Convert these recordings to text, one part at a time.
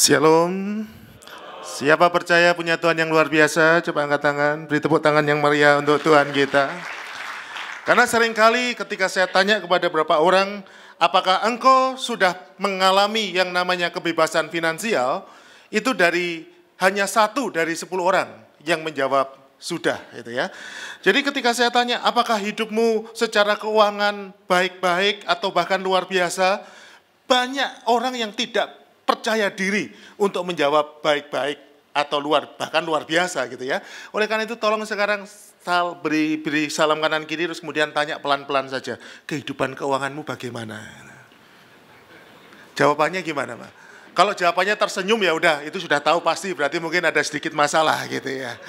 Shalom. Siapa percaya punya Tuhan yang luar biasa? Coba angkat tangan, beri tepuk tangan yang meriah untuk Tuhan kita. Karena seringkali ketika saya tanya kepada beberapa orang, apakah engkau sudah mengalami yang namanya kebebasan finansial? Itu hanya 1 dari 10 orang yang menjawab sudah, gitu ya. Jadi ketika saya tanya, apakah hidupmu secara keuangan baik-baik atau bahkan luar biasa? Banyak orang yang tidak percaya diri untuk menjawab baik-baik atau bahkan luar biasa gitu ya. Oleh karena itu tolong sekarang beri salam kanan kiri terus kemudian tanya pelan-pelan saja, kehidupan keuanganmu bagaimana? Jawabannya gimana, Pak? Kalau jawabannya tersenyum ya udah, itu sudah tahu pasti berarti mungkin ada sedikit masalah gitu ya.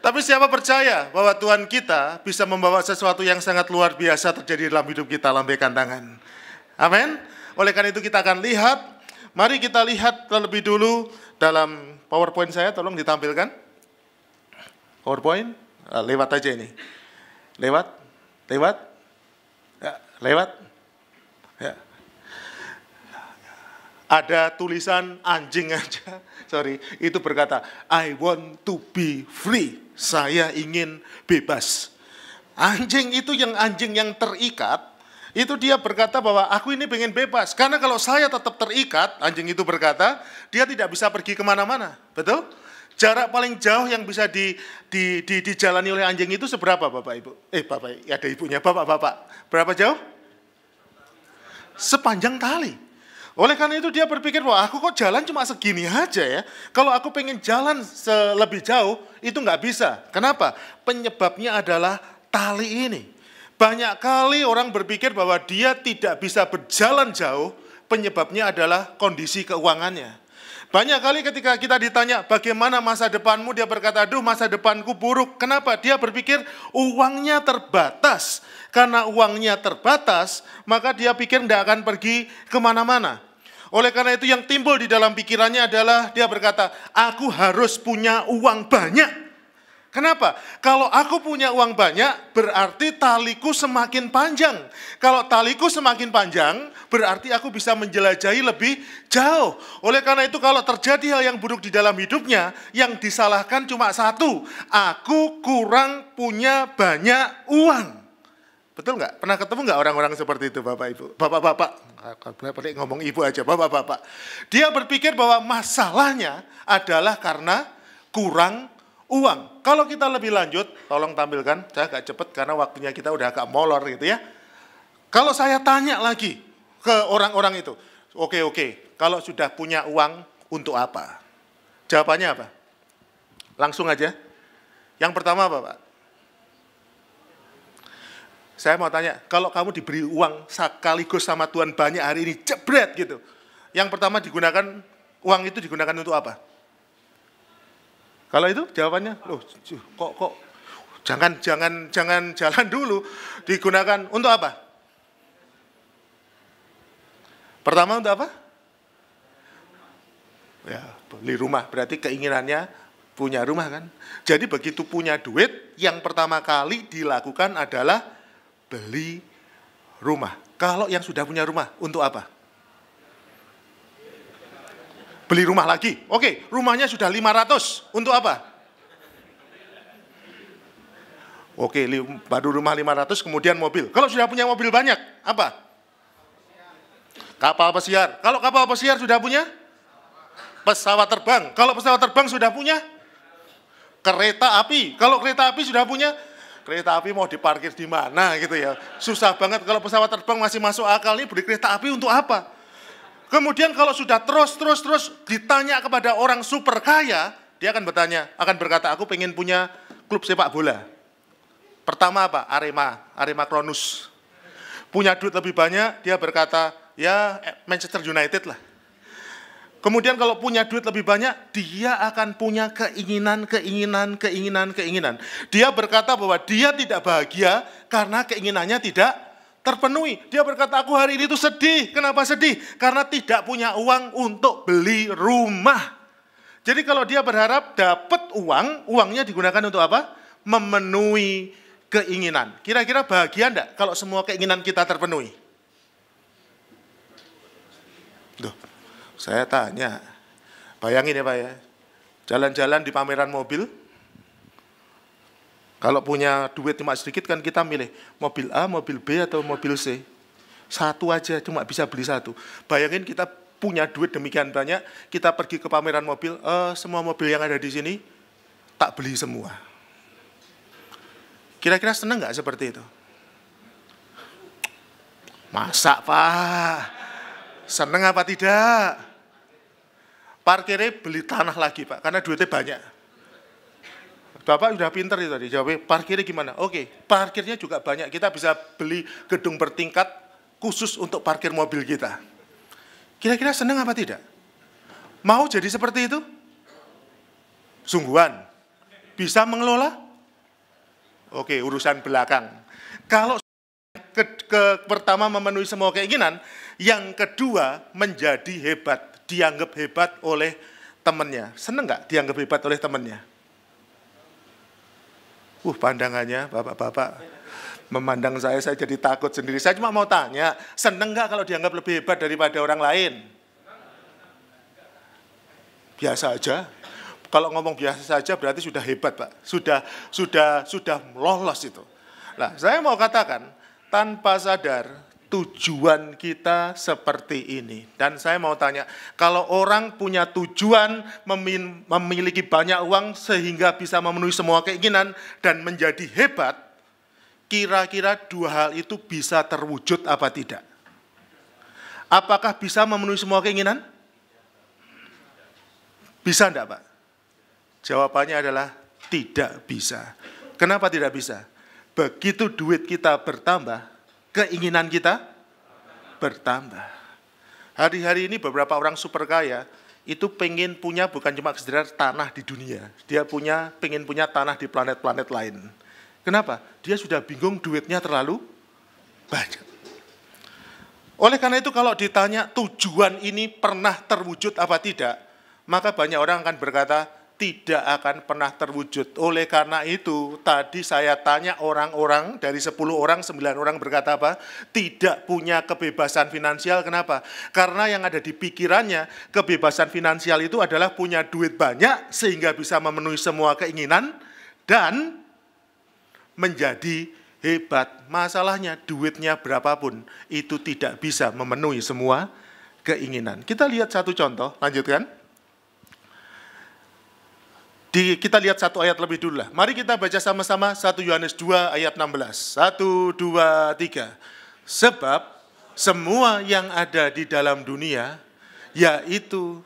Tapi siapa percaya bahwa Tuhan kita bisa membawa sesuatu yang sangat luar biasa terjadi dalam hidup kita? Lambaikan tangan. Amin. Oleh karena itu kita akan lihat, mari kita lihat terlebih dulu dalam PowerPoint saya, tolong ditampilkan. PowerPoint, lewat aja ini. Lewat. Ya, lewat. Ya. Ada tulisan anjing aja, itu berkata, I want to be free, saya ingin bebas. Anjing itu anjing yang terikat, itu dia berkata bahwa aku ini pengen bebas. Karena kalau saya tetap terikat, anjing itu berkata, dia tidak bisa pergi kemana-mana. Betul? Jarak paling jauh yang bisa dijalani oleh anjing itu seberapa Bapak Ibu? Bapak, ada ibunya, Bapak. Berapa jauh? Sepanjang tali. Oleh karena itu dia berpikir bahwa aku kok jalan cuma segini aja ya. Kalau aku pengen jalan lebih jauh, itu nggak bisa. Kenapa? Penyebabnya adalah tali ini. Banyak kali orang berpikir bahwa dia tidak bisa berjalan jauh, penyebabnya adalah kondisi keuangannya. Banyak kali ketika kita ditanya, bagaimana masa depanmu? Dia berkata, aduh masa depanku buruk. Kenapa? Dia berpikir uangnya terbatas. Karena uangnya terbatas, maka dia pikir tidak akan pergi kemana-mana. Oleh karena itu yang timbul di dalam pikirannya adalah, dia berkata, aku harus punya uang banyak. Kenapa? Kalau aku punya uang banyak, berarti taliku semakin panjang. Kalau taliku semakin panjang, berarti aku bisa menjelajahi lebih jauh. Oleh karena itu kalau terjadi hal yang buruk di dalam hidupnya, yang disalahkan cuma satu, aku kurang punya banyak uang. Betul nggak? Pernah ketemu nggak orang-orang seperti itu Bapak Ibu? Bapak-bapak, ngomong ibu aja, bapak-bapak. Dia berpikir bahwa masalahnya adalah karena kurang uang. Kalau kita lebih lanjut, tolong tampilkan, saya agak cepat karena waktunya kita udah agak molor gitu ya. Kalau saya tanya lagi ke orang-orang itu, oke, kalau sudah punya uang untuk apa? Jawabannya apa? Langsung aja. Yang pertama apa Pak? Saya mau tanya, kalau kamu diberi uang sekaligus sama Tuhan banyak hari ini, jebret gitu. Yang pertama uang itu digunakan untuk apa? Kalau itu jawabannya, kok jangan jalan dulu. Digunakan untuk apa? Pertama untuk apa? Ya, beli rumah. Berarti keinginannya punya rumah kan? Jadi begitu punya duit, yang pertama kali dilakukan adalah beli rumah. Kalau yang sudah punya rumah, untuk apa? Beli rumah lagi. Oke, rumahnya sudah 500. Untuk apa? Oke, baru rumah 500, kemudian mobil. Kalau sudah punya mobil banyak, apa? Kapal pesiar. Kalau kapal pesiar sudah punya? Pesawat terbang. Kalau pesawat terbang sudah punya? Kereta api. Kalau kereta api sudah punya? Kereta api mau diparkir di mana gitu ya. Susah banget kalau pesawat terbang masih masuk akal, nih beli kereta api untuk apa? Kemudian kalau sudah terus ditanya kepada orang super kaya, dia akan berkata, aku pengen punya klub sepak bola. Pertama apa? Arema Kronus. Punya duit lebih banyak, dia berkata, ya Manchester United lah. Kemudian kalau punya duit lebih banyak, dia akan punya keinginan. Dia berkata bahwa dia tidak bahagia karena keinginannya tidak terpenuhi. Dia berkata, aku hari ini tuh sedih. Kenapa sedih? Karena tidak punya uang untuk beli rumah. Jadi kalau dia berharap dapat uangnya digunakan untuk apa? Memenuhi keinginan. Kira-kira bahagia enggak kalau semua keinginan kita terpenuhi? Duh, saya tanya, bayangin ya Pak ya, jalan-jalan di pameran mobil, kalau punya duit cuma sedikit kan kita milih mobil A, mobil B, atau mobil C. Satu aja, cuma bisa beli satu. Bayangin kita punya duit demikian banyak, kita pergi ke pameran mobil, semua mobil yang ada di sini, tak beli semua. Kira-kira seneng nggak seperti itu? Masa Pak? Seneng apa tidak? Parkirnya beli tanah lagi Pak, karena duitnya banyak. Bapak udah pinter itu tadi, jawabnya parkirnya gimana? Oke, parkirnya juga banyak, kita bisa beli gedung bertingkat khusus untuk parkir mobil kita. Kira-kira seneng apa tidak? Mau jadi seperti itu? Sungguhan? Bisa mengelola? Oke, urusan belakang. Kalau pertama memenuhi semua keinginan, yang kedua menjadi hebat, dianggap hebat oleh temannya. Seneng nggak dianggap hebat oleh temannya? Pandangannya bapak-bapak memandang saya jadi takut sendiri. Saya cuma mau tanya, seneng nggak kalau dianggap lebih hebat daripada orang lain? Biasa aja. Kalau ngomong biasa saja berarti sudah hebat Pak, sudah lolos itu. Nah, saya mau katakan, tanpa sadar tujuan kita seperti ini. Dan saya mau tanya, kalau orang punya tujuan memiliki banyak uang sehingga bisa memenuhi semua keinginan dan menjadi hebat, kira-kira dua hal itu bisa terwujud apa tidak? Apakah bisa memenuhi semua keinginan? Bisa enggak Pak? Jawabannya adalah tidak bisa. Kenapa tidak bisa? Begitu duit kita bertambah, keinginan kita bertambah. Hari-hari ini beberapa orang super kaya itu pengen punya bukan cuma sekedar tanah di dunia, dia pengen punya tanah di planet-planet lain. Kenapa? Dia sudah bingung duitnya terlalu banyak. Oleh karena itu kalau ditanya tujuan ini pernah terwujud apa tidak, maka banyak orang akan berkata, tidak akan pernah terwujud. Oleh karena itu, tadi saya tanya orang-orang, dari 10 orang, 9 orang berkata apa? Tidak punya kebebasan finansial. Kenapa? Karena yang ada di pikirannya, kebebasan finansial itu adalah punya duit banyak, sehingga bisa memenuhi semua keinginan, dan menjadi hebat. Masalahnya, duitnya berapapun, itu tidak bisa memenuhi semua keinginan. Kita lihat satu contoh, lanjutkan. Kita lihat satu ayat lebih dulu lah. Mari kita baca sama-sama 1 Yohanes 2 ayat 16. 1, 2, 3. Sebab semua yang ada di dalam dunia, yaitu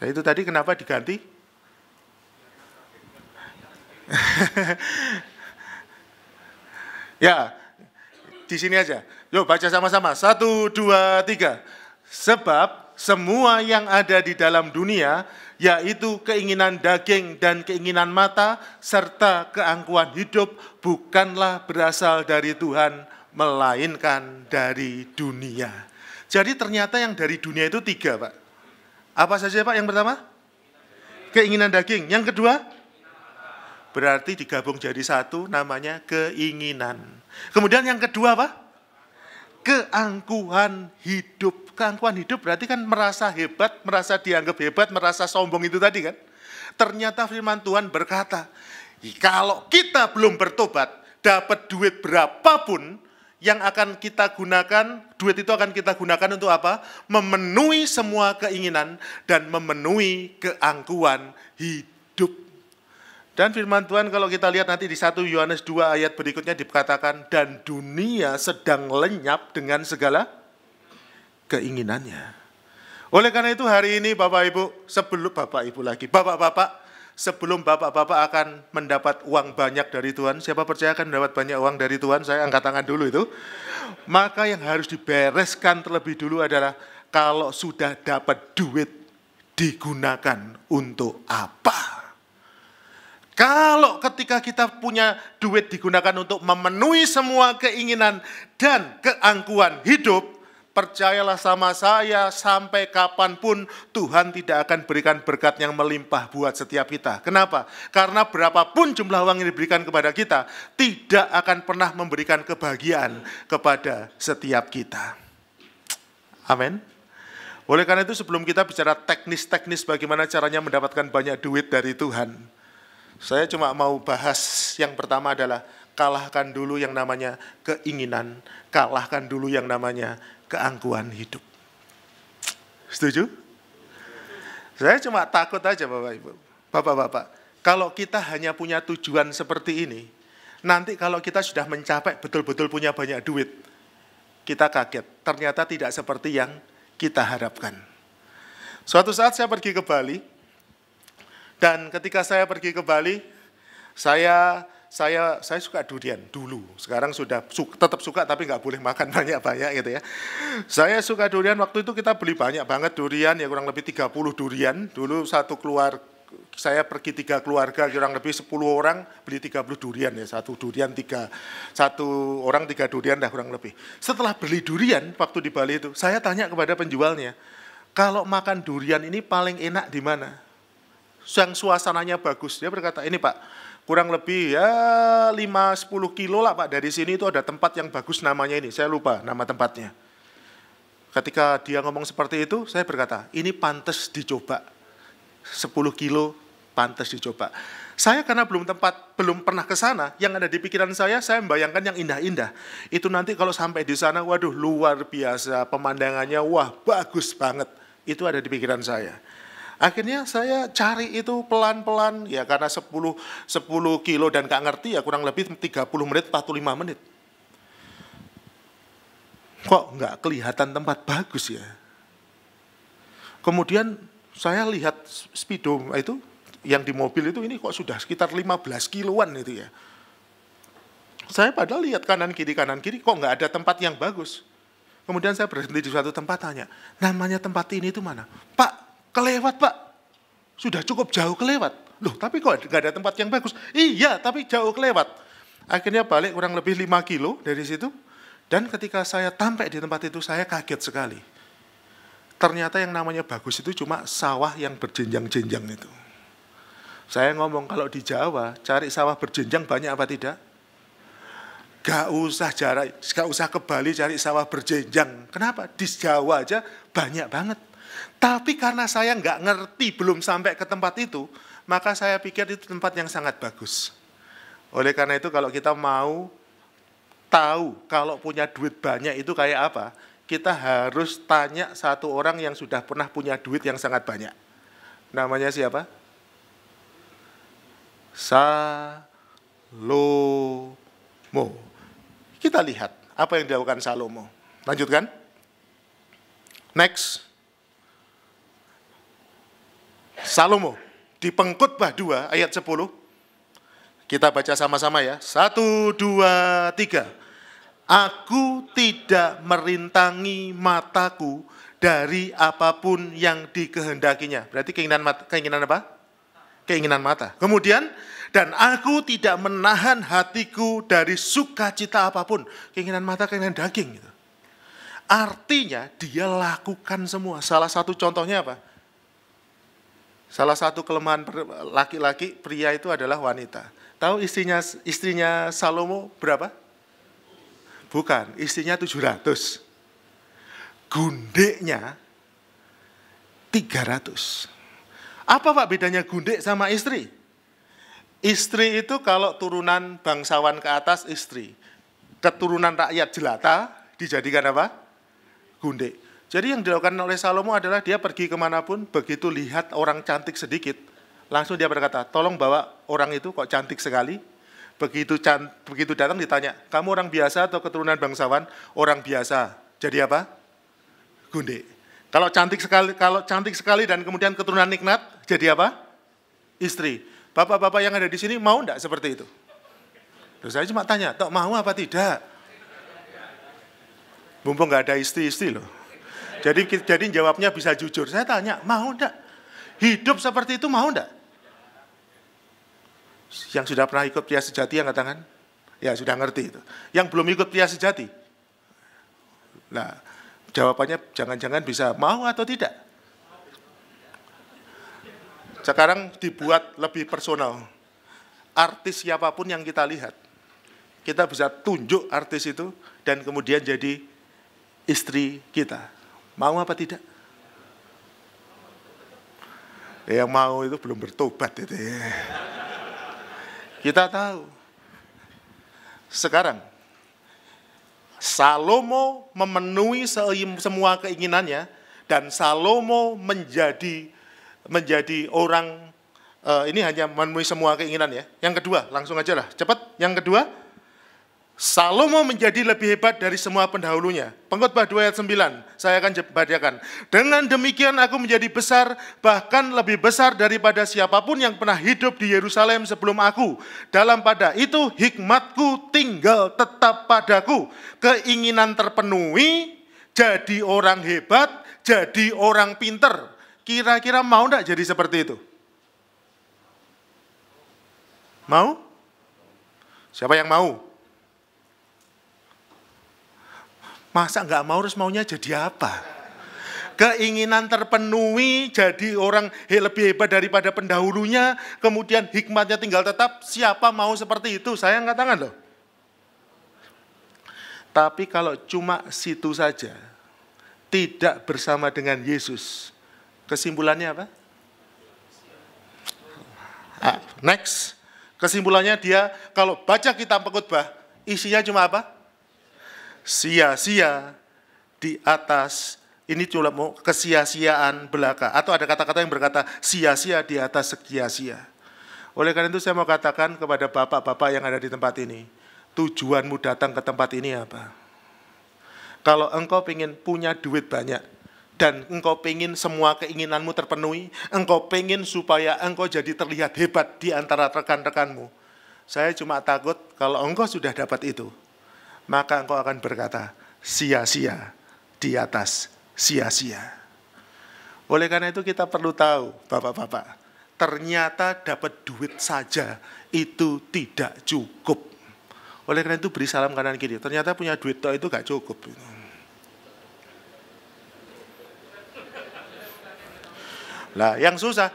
tadi kenapa diganti? Ya, di sini aja. Yuk baca sama-sama. 1, 2, 3. Sebab semua yang ada di dalam dunia, yaitu keinginan daging dan keinginan mata, serta keangkuhan hidup, bukanlah berasal dari Tuhan, melainkan dari dunia. Jadi ternyata yang dari dunia itu 3, Pak. Apa saja, Pak? Yang pertama? Keinginan daging. Yang kedua? Berarti digabung jadi satu, namanya keinginan. Kemudian yang kedua, Pak? Keangkuhan hidup. Keangkuhan hidup berarti kan merasa hebat, merasa dianggap hebat, merasa sombong itu tadi kan. Ternyata firman Tuhan berkata, kalau kita belum bertobat, dapat duit berapapun yang akan kita gunakan, duit itu akan kita gunakan untuk apa? Memenuhi semua keinginan dan memenuhi keangkuhan hidup. Dan firman Tuhan kalau kita lihat nanti di 1 Yohanes 2 ayat berikutnya dikatakan, dan dunia sedang lenyap dengan segala keinginannya. Oleh karena itu hari ini Bapak-Ibu, Bapak-Bapak, sebelum Bapak-Bapak akan mendapat uang banyak dari Tuhan, siapa percaya akan mendapat banyak uang dari Tuhan? Saya angkat tangan dulu itu. Maka yang harus dibereskan terlebih dulu adalah, kalau sudah dapat duit, digunakan untuk apa? Kalau ketika kita punya duit digunakan untuk memenuhi semua keinginan dan keangkuhan hidup, percayalah sama saya, sampai kapanpun Tuhan tidak akan berikan berkat yang melimpah buat setiap kita. Kenapa? Karena berapapun jumlah uang yang diberikan kepada kita, tidak akan pernah memberikan kebahagiaan kepada setiap kita. Amin. Oleh karena itu sebelum kita bicara teknis-teknis bagaimana caranya mendapatkan banyak duit dari Tuhan, saya cuma mau bahas yang pertama adalah kalahkan dulu yang namanya keinginan, kalahkan dulu yang namanya keangkuhan hidup. Setuju? Saya cuma takut aja Bapak Ibu. Bapak-bapak, kalau kita hanya punya tujuan seperti ini, nanti kalau kita sudah mencapai betul-betul punya banyak duit, kita kaget. Ternyata tidak seperti yang kita harapkan. Suatu saat saya pergi ke Bali, dan ketika saya pergi ke Bali, saya suka durian dulu. Sekarang sudah tetap suka tapi nggak boleh makan banyak-banyak gitu ya. Saya suka durian, waktu itu kita beli banyak banget durian, ya kurang lebih 30 durian. Dulu saya pergi 3 keluarga, kurang lebih 10 orang beli 30 durian ya. Satu orang 3 durian dah kurang lebih. Setelah beli durian waktu di Bali itu, saya tanya kepada penjualnya, kalau makan durian ini paling enak di mana? Yang suasananya bagus. Dia berkata, ini Pak, kurang lebih ya 5-10 kilo lah Pak, dari sini itu ada tempat yang bagus namanya ini, saya lupa nama tempatnya. Ketika dia ngomong seperti itu, saya berkata, ini pantas dicoba. 10 kilo pantas dicoba. Saya karena belum pernah ke sana, yang ada di pikiran saya membayangkan yang indah-indah. Itu nanti kalau sampai di sana, waduh luar biasa, pemandangannya wah bagus banget. Itu ada di pikiran saya. Akhirnya saya cari itu pelan-pelan, ya karena 10 kilo dan gak ngerti ya kurang lebih 30 menit, 45 menit. Kok nggak kelihatan tempat bagus ya? Kemudian saya lihat speedo itu, yang di mobil itu ini kok sudah sekitar 15 kiloan itu ya. Saya padahal lihat kanan kiri kok nggak ada tempat yang bagus. Kemudian saya berhenti di suatu tempat tanya, namanya tempat ini itu mana? Pak, kelewat Pak. Sudah cukup jauh kelewat. Loh, tapi kok nggak ada tempat yang bagus? Iya, tapi jauh kelewat. Akhirnya balik kurang lebih 5 kilo dari situ. Dan ketika saya sampai di tempat itu, saya kaget sekali. Ternyata yang namanya bagus itu cuma sawah yang berjenjang-jenjang itu. Saya ngomong kalau di Jawa, cari sawah berjenjang banyak apa tidak? Gak usah ke Bali cari sawah berjenjang. Kenapa? Di Jawa aja banyak banget. Tapi karena saya nggak ngerti, belum sampai ke tempat itu, maka saya pikir itu tempat yang sangat bagus. Oleh karena itu kalau kita mau tahu kalau punya duit banyak itu kayak apa, kita harus tanya satu orang yang sudah pernah punya duit yang sangat banyak. Namanya siapa? Salomo. Kita lihat apa yang dilakukan Salomo. Lanjutkan. Next. Salomo di Pengkhotbah 2 ayat 10. Kita baca sama-sama ya. 1, 2, 3. Aku tidak merintangi mataku dari apapun yang dikehendakinya. Berarti keinginan apa? Keinginan mata. Kemudian, dan aku tidak menahan hatiku dari sukacita apapun. Keinginan mata, keinginan daging. Gitu. Artinya dia lakukan semua. Salah satu contohnya apa? Salah satu kelemahan laki-laki, pria itu adalah wanita. Tahu istrinya Salomo berapa? Bukan, istrinya 700. Gundeknya 300. Apa Pak bedanya gundek sama istri? Istri itu kalau turunan bangsawan ke atas istri. Keturunan rakyat jelata dijadikan apa? Gundek. Jadi yang dilakukan oleh Salomo adalah dia pergi kemanapun, begitu lihat orang cantik sedikit, langsung dia berkata, tolong bawa orang itu kok cantik sekali. Begitu datang ditanya, kamu orang biasa atau keturunan bangsawan? Orang biasa. Jadi apa? Gundek. Kalau cantik sekali dan kemudian keturunan nikmat, jadi apa? Istri. Bapak-bapak yang ada di sini mau enggak seperti itu? Terus saya cuma tanya, tok mau apa tidak? Mumpung enggak ada istri-istri loh. Jadi jawabnya bisa jujur. Saya tanya, mau enggak? Hidup seperti itu mau enggak? Yang sudah pernah ikut pria sejati yang katakan, ya sudah ngerti itu. Yang belum ikut pria sejati, nah jawabannya jangan-jangan bisa mau atau tidak. Sekarang dibuat lebih personal. Artis siapapun yang kita lihat, kita bisa tunjuk artis itu dan kemudian jadi istri kita. Mau apa tidak? Yang mau itu belum bertobat itu ya. Kita tahu. Sekarang Salomo memenuhi semua keinginannya dan Salomo menjadi orang ini hanya memenuhi semua keinginan ya. Yang kedua, langsung aja lah, cepat. Yang kedua, Salomo menjadi lebih hebat dari semua pendahulunya. Pengkhotbah 2 ayat 9, saya akan bacakan. Dengan demikian aku menjadi besar, bahkan lebih besar daripada siapapun yang pernah hidup di Yerusalem sebelum aku. Dalam pada itu hikmatku tinggal tetap padaku. Keinginan terpenuhi, jadi orang hebat, jadi orang pinter. Kira-kira mau enggak jadi seperti itu? Mau? Siapa yang mau? Masa enggak mau, harus maunya jadi apa? Keinginan terpenuhi, jadi orang lebih hebat daripada pendahulunya, kemudian hikmatnya tinggal tetap. Siapa mau seperti itu? Saya angkat tangan loh. Tapi kalau cuma situ saja, tidak bersama dengan Yesus, kesimpulannya apa? Next, kesimpulannya dia kalau baca kitab Pengkhotbah, isinya cuma apa? Sia-sia di atas, ini cuma mau kesia-siaan belaka. Atau ada kata-kata yang berkata sia-sia di atas sia-sia. Oleh karena itu saya mau katakan kepada bapak-bapak yang ada di tempat ini, tujuanmu datang ke tempat ini apa? Kalau engkau ingin punya duit banyak, dan engkau ingin semua keinginanmu terpenuhi, engkau ingin supaya engkau jadi terlihat hebat di antara rekan-rekanmu, saya cuma takut kalau engkau sudah dapat itu, maka engkau akan berkata, sia-sia di atas sia-sia. Oleh karena itu kita perlu tahu, bapak-bapak, ternyata dapat duit saja itu tidak cukup. Oleh karena itu beri salam kanan kiri, ternyata punya duit itu gak cukup. Lah yang susah,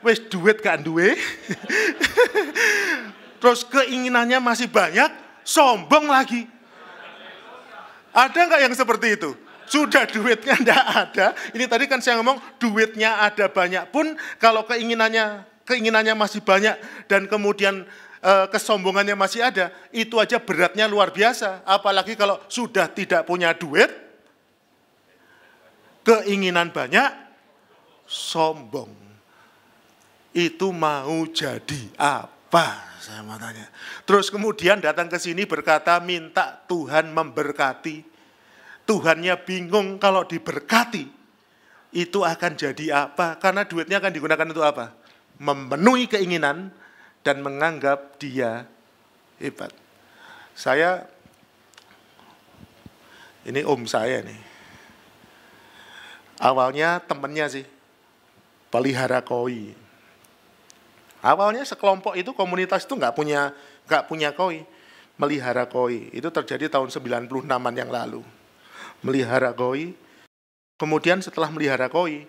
wis duit gak duwe, terus keinginannya masih banyak, sombong lagi. Ada nggak yang seperti itu? Sudah duitnya enggak ada. Ini tadi kan saya ngomong duitnya ada banyak pun kalau keinginannya masih banyak dan kemudian kesombongannya masih ada, itu aja beratnya luar biasa. Apalagi kalau sudah tidak punya duit, keinginan banyak, sombong. Itu mau jadi apa? Saya mau tanya. Terus kemudian datang ke sini berkata minta Tuhan memberkati. Tuhannya bingung kalau diberkati itu akan jadi apa? Karena duitnya akan digunakan untuk apa? Memenuhi keinginan dan menganggap dia hebat. Ini om saya nih. Awalnya temennya sih, pelihara koi. Awalnya sekelompok itu komunitas itu nggak punya koi, melihara koi. Itu terjadi tahun 96-an yang lalu. Melihara koi. Kemudian setelah melihara koi,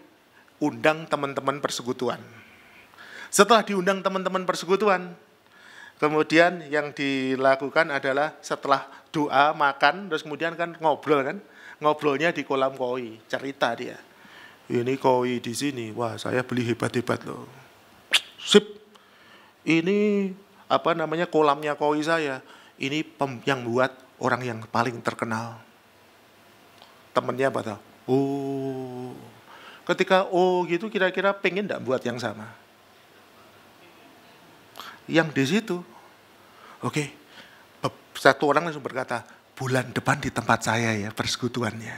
undang teman-teman persekutuan. Setelah diundang teman-teman persekutuan, kemudian yang dilakukan adalah setelah doa, makan, terus kemudian kan ngobrol kan. Ngobrolnya di kolam koi, cerita dia. Ini koi di sini, wah saya beli hebat-hebat loh. Sip. Ini kolamnya koi saya. Ini yang buat orang yang paling terkenal. Temennya apa tau? Oh. Ketika gitu kira-kira pengen enggak buat yang sama? Yang di situ. Oke. Satu orang langsung berkata, bulan depan di tempat saya ya persekutuannya.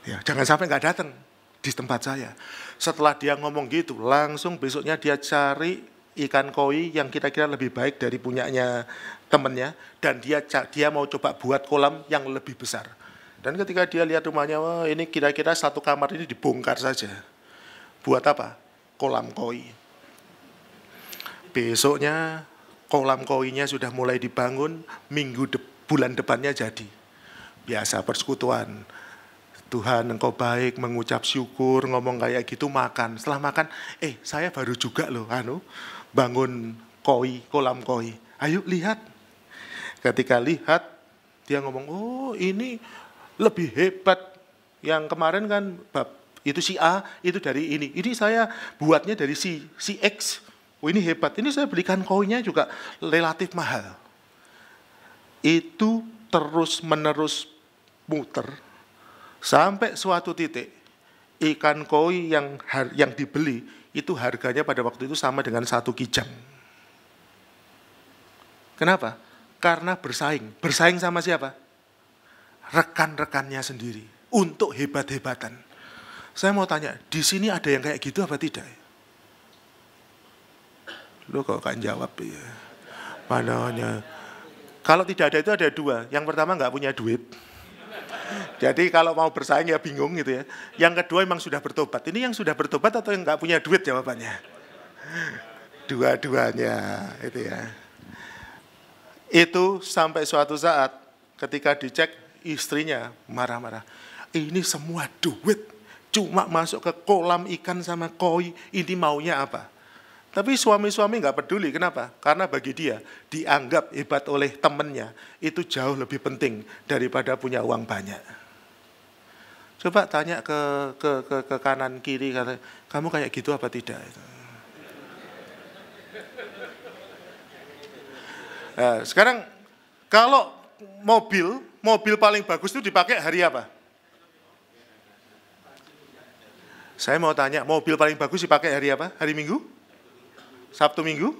Ya, jangan sampai enggak datang di tempat saya. Setelah dia ngomong gitu, langsung besoknya dia cari ikan koi yang kira-kira lebih baik dari punyanya temennya, dan dia mau coba buat kolam yang lebih besar. Dan ketika dia lihat rumahnya, wah ini kira-kira satu kamar ini dibongkar saja. Buat apa? Kolam koi. Besoknya kolam koinya sudah mulai dibangun, bulan depannya jadi. Biasa persekutuan. Tuhan engkau baik, mengucap syukur, ngomong kayak gitu, makan. Setelah makan, saya baru juga loh, bangun kolam koi. Ayo lihat. Ketika lihat, dia ngomong, oh ini lebih hebat. Yang kemarin kan bab itu si A, itu dari ini. Ini saya buatnya dari si X. Oh ini hebat, ini saya belikan koinnya juga relatif mahal. Itu terus menerus muter sampai suatu titik ikan koi yang dibeli itu harganya pada waktu itu sama dengan 1 kijang. Kenapa? Karena bersaing. Bersaing sama siapa? Rekan-rekannya sendiri untuk hebat-hebatan. Saya mau tanya, di sini ada yang kayak gitu apa tidak? Lo kok kan jawab ya? Mananya? Kalau tidak ada itu ada 2. Yang pertama nggak punya duit. Jadi kalau mau bersaing ya bingung gitu ya. Yang kedua memang sudah bertobat. Ini yang sudah bertobat atau yang nggak punya duit jawabannya? Dua-duanya itu ya. Itu sampai suatu saat ketika dicek istrinya marah-marah. Ini semua duit cuma masuk ke kolam ikan sama koi. Ini maunya apa? Tapi suami-suami nggak peduli. Kenapa? Karena bagi dia dianggap hebat oleh temannya itu jauh lebih penting daripada punya uang banyak. Coba tanya ke kanan kiri, kamu kayak gitu apa tidak? Nah, sekarang kalau mobil paling bagus itu dipakai hari apa? Saya mau tanya, mobil paling bagus dipakai hari apa? Hari Minggu? Sabtu Minggu?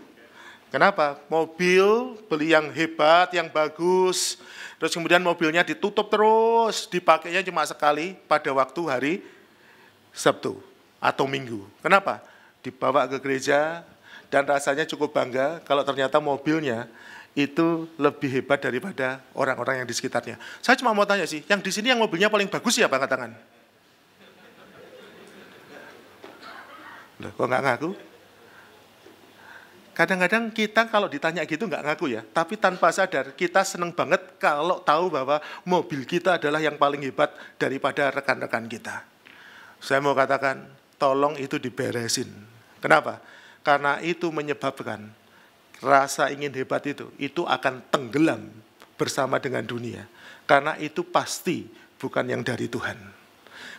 Kenapa? Mobil beli yang hebat, yang bagus, terus kemudian mobilnya ditutup terus, dipakainya cuma sekali pada waktu hari Sabtu atau Minggu. Kenapa? Dibawa ke gereja dan rasanya cukup bangga kalau ternyata mobilnya itu lebih hebat daripada orang-orang yang di sekitarnya. Saya cuma mau tanya sih, yang di sini yang mobilnya paling bagus siapa? Angkat tangan. Loh, kok nggak ngaku? Kadang-kadang kita kalau ditanya gitu nggak ngaku ya, tapi tanpa sadar kita seneng banget kalau tahu bahwa mobil kita adalah yang paling hebat daripada rekan-rekan kita. Saya mau katakan, tolong itu diberesin. Kenapa? Karena itu menyebabkan rasa ingin hebat itu akan tenggelam bersama dengan dunia. Karena itu pasti bukan yang dari Tuhan.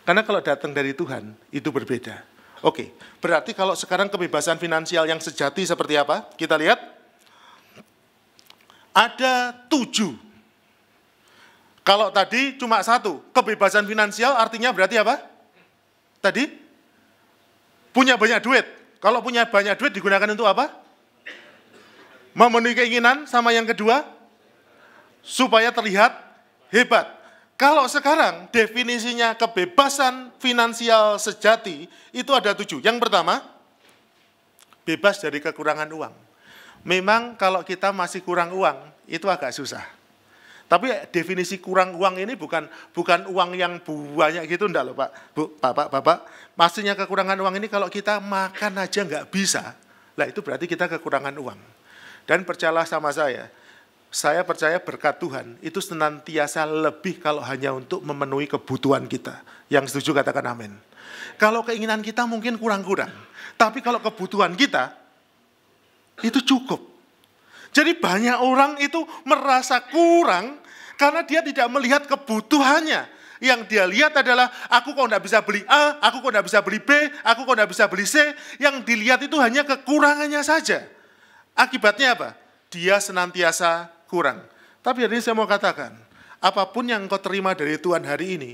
Karena kalau datang dari Tuhan, itu berbeda. Oke, berarti kalau sekarang kebebasan finansial yang sejati seperti apa? Kita lihat. Ada 7. Kalau tadi cuma 1, kebebasan finansial artinya berarti apa? Tadi? Punya banyak duit. Kalau punya banyak duit digunakan untuk apa? Memenuhi keinginan, sama yang kedua, supaya terlihat hebat. Kalau sekarang definisinya kebebasan finansial sejati, itu ada 7. Yang pertama, bebas dari kekurangan uang. Memang kalau kita masih kurang uang, itu agak susah. Tapi definisi kurang uang ini bukan uang yang banyak gitu, enggak loh Pak, Bu, Bapak. Maksudnya kekurangan uang ini kalau kita makan aja nggak bisa, lah itu berarti kita kekurangan uang. Dan percayalah sama saya percaya berkat Tuhan itu senantiasa lebih kalau hanya untuk memenuhi kebutuhan kita. Yang setuju katakan amin. Kalau keinginan kita mungkin kurang-kurang, tapi kalau kebutuhan kita itu cukup. Jadi banyak orang itu merasa kurang karena dia tidak melihat kebutuhannya. Yang dia lihat adalah, aku kok tidak bisa beli A, aku kok tidak bisa beli B, aku kok tidak bisa beli C. Yang dilihat itu hanya kekurangannya saja. Akibatnya apa? Dia senantiasa kurang. Tapi hari ini saya mau katakan, apapun yang kau terima dari Tuhan hari ini,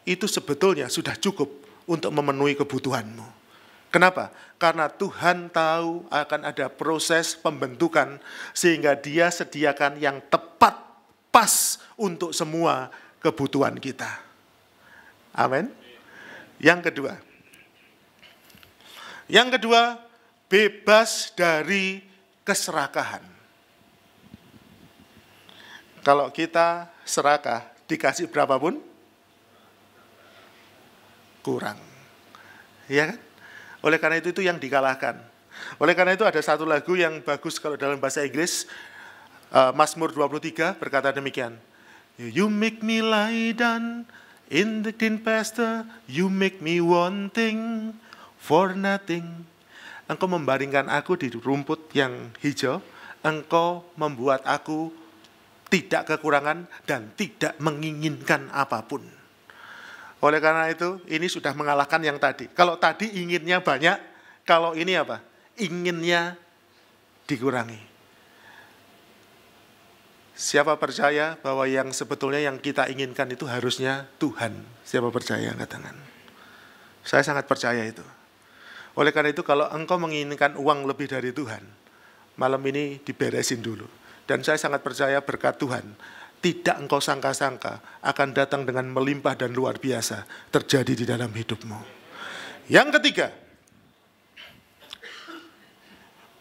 itu sebetulnya sudah cukup untuk memenuhi kebutuhanmu. Kenapa? Karena Tuhan tahu akan ada proses pembentukan, sehingga Dia sediakan yang tepat, pas untuk semua kebutuhan kita. Amin. Yang kedua, bebas dari keserakahan. Kalau kita serakah, dikasih berapapun, kurang. Ya kan? Oleh karena itu yang dikalahkan. Oleh karena itu ada satu lagu yang bagus kalau dalam bahasa Inggris, Mazmur 23 berkata demikian. You make me lie down in the green pasture, you make me wanting for nothing. Engkau membaringkan aku di rumput yang hijau, engkau membuat aku tidak kekurangan, dan tidak menginginkan apapun. Oleh karena itu, ini sudah mengalahkan yang tadi. Kalau tadi inginnya banyak, kalau ini apa? Inginnya dikurangi. Siapa percaya bahwa yang sebetulnya yang kita inginkan itu harusnya Tuhan? Siapa percaya? Angkat tangan. Saya sangat percaya itu. Oleh karena itu, kalau engkau menginginkan uang lebih dari Tuhan, malam ini diberesin dulu. Dan saya sangat percaya berkat Tuhan, tidak engkau sangka-sangka akan datang dengan melimpah dan luar biasa terjadi di dalam hidupmu. Yang ketiga,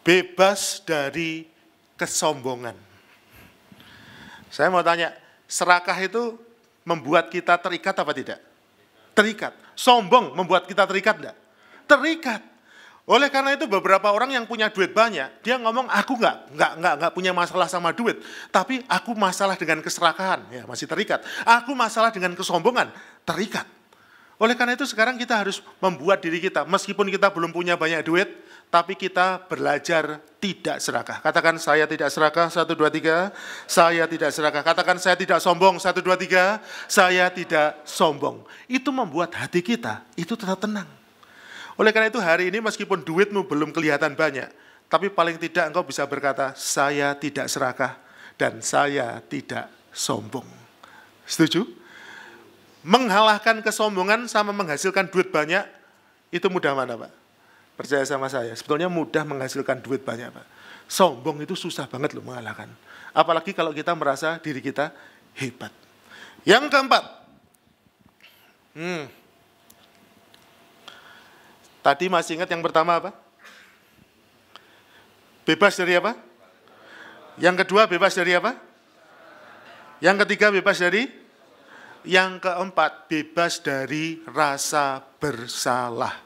bebas dari kesombongan. Saya mau tanya, serakah itu membuat kita terikat apa tidak? Terikat. Sombong membuat kita terikat enggak? Terikat. Oleh karena itu beberapa orang yang punya duit banyak, dia ngomong aku nggak punya masalah sama duit, tapi aku masalah dengan keserakahan, ya masih terikat. Aku masalah dengan kesombongan, terikat. Oleh karena itu sekarang kita harus membuat diri kita, meskipun kita belum punya banyak duit, tapi kita belajar tidak serakah. Katakan saya tidak serakah, 1, 2, 3. Saya tidak serakah. Katakan saya tidak sombong, 1, 2, 3. Saya tidak sombong. Itu membuat hati kita itu tetap tenang. Oleh karena itu hari ini meskipun duitmu belum kelihatan banyak, tapi paling tidak engkau bisa berkata, saya tidak serakah dan saya tidak sombong. Setuju? Mengalahkan kesombongan sama menghasilkan duit banyak, itu mudah mana Pak? Percaya sama saya, sebetulnya mudah menghasilkan duit banyak Pak. Sombong itu susah banget loh mengalahkan. Apalagi kalau kita merasa diri kita hebat. Yang keempat, tadi masih ingat yang pertama apa? Bebas dari apa? Yang kedua bebas dari apa? Yang ketiga bebas dari? Yang keempat bebas dari rasa bersalah.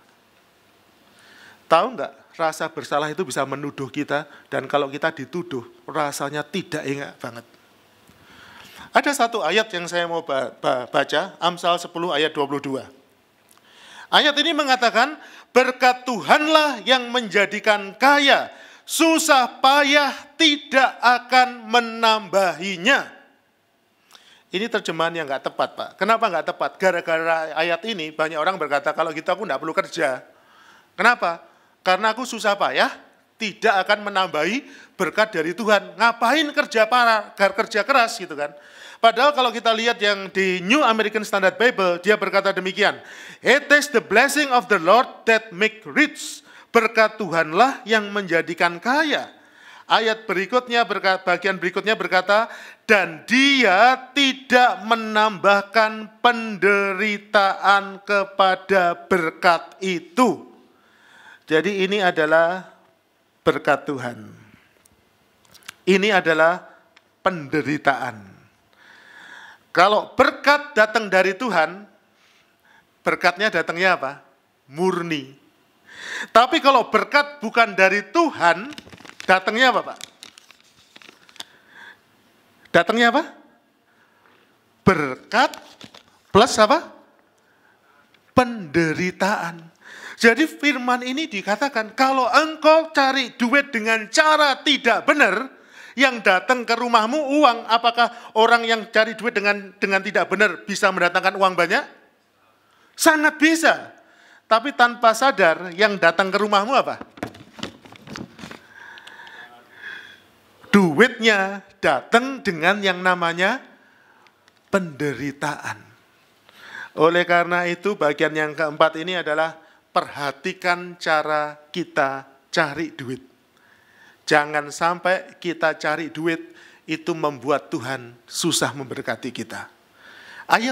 Tahu enggak? Rasa bersalah itu bisa menuduh kita, dan kalau kita dituduh rasanya tidak enak banget. Ada satu ayat yang saya mau baca, Amsal 10 ayat 22. Ayat ini mengatakan, berkat Tuhanlah yang menjadikan kaya, susah payah tidak akan menambahinya. Ini terjemahan yang nggak tepat Pak. Kenapa nggak tepat? Gara-gara ayat ini banyak orang berkata, kalau gitu aku nggak perlu kerja. Kenapa? Karena aku susah payah tidak akan menambahi berkat dari Tuhan. Ngapain kerja keras gitu kan? Padahal kalau kita lihat yang di New American Standard Bible, dia berkata demikian. It is the blessing of the Lord that make rich. Berkat Tuhanlah yang menjadikan kaya. Ayat berikutnya, bagian berikutnya berkata, dan dia tidak menambahkan penderitaan kepada berkat itu. Jadi ini adalah berkat Tuhan. Ini adalah penderitaan. Kalau berkat datang dari Tuhan, berkatnya datangnya apa? Murni. Tapi kalau berkat bukan dari Tuhan, datangnya apa Pak? Datangnya apa? Berkat plus apa? Penderitaan. Jadi firman ini dikatakan, kalau engkau cari duit dengan cara tidak benar, yang datang ke rumahmu uang, apakah orang yang cari duit dengan tidak benar bisa mendatangkan uang banyak? Sangat bisa. Tapi tanpa sadar, yang datang ke rumahmu apa? Duitnya datang dengan yang namanya penderitaan. Oleh karena itu, bagian yang keempat ini adalah perhatikan cara kita cari duit. Jangan sampai kita cari duit itu membuat Tuhan susah memberkati kita.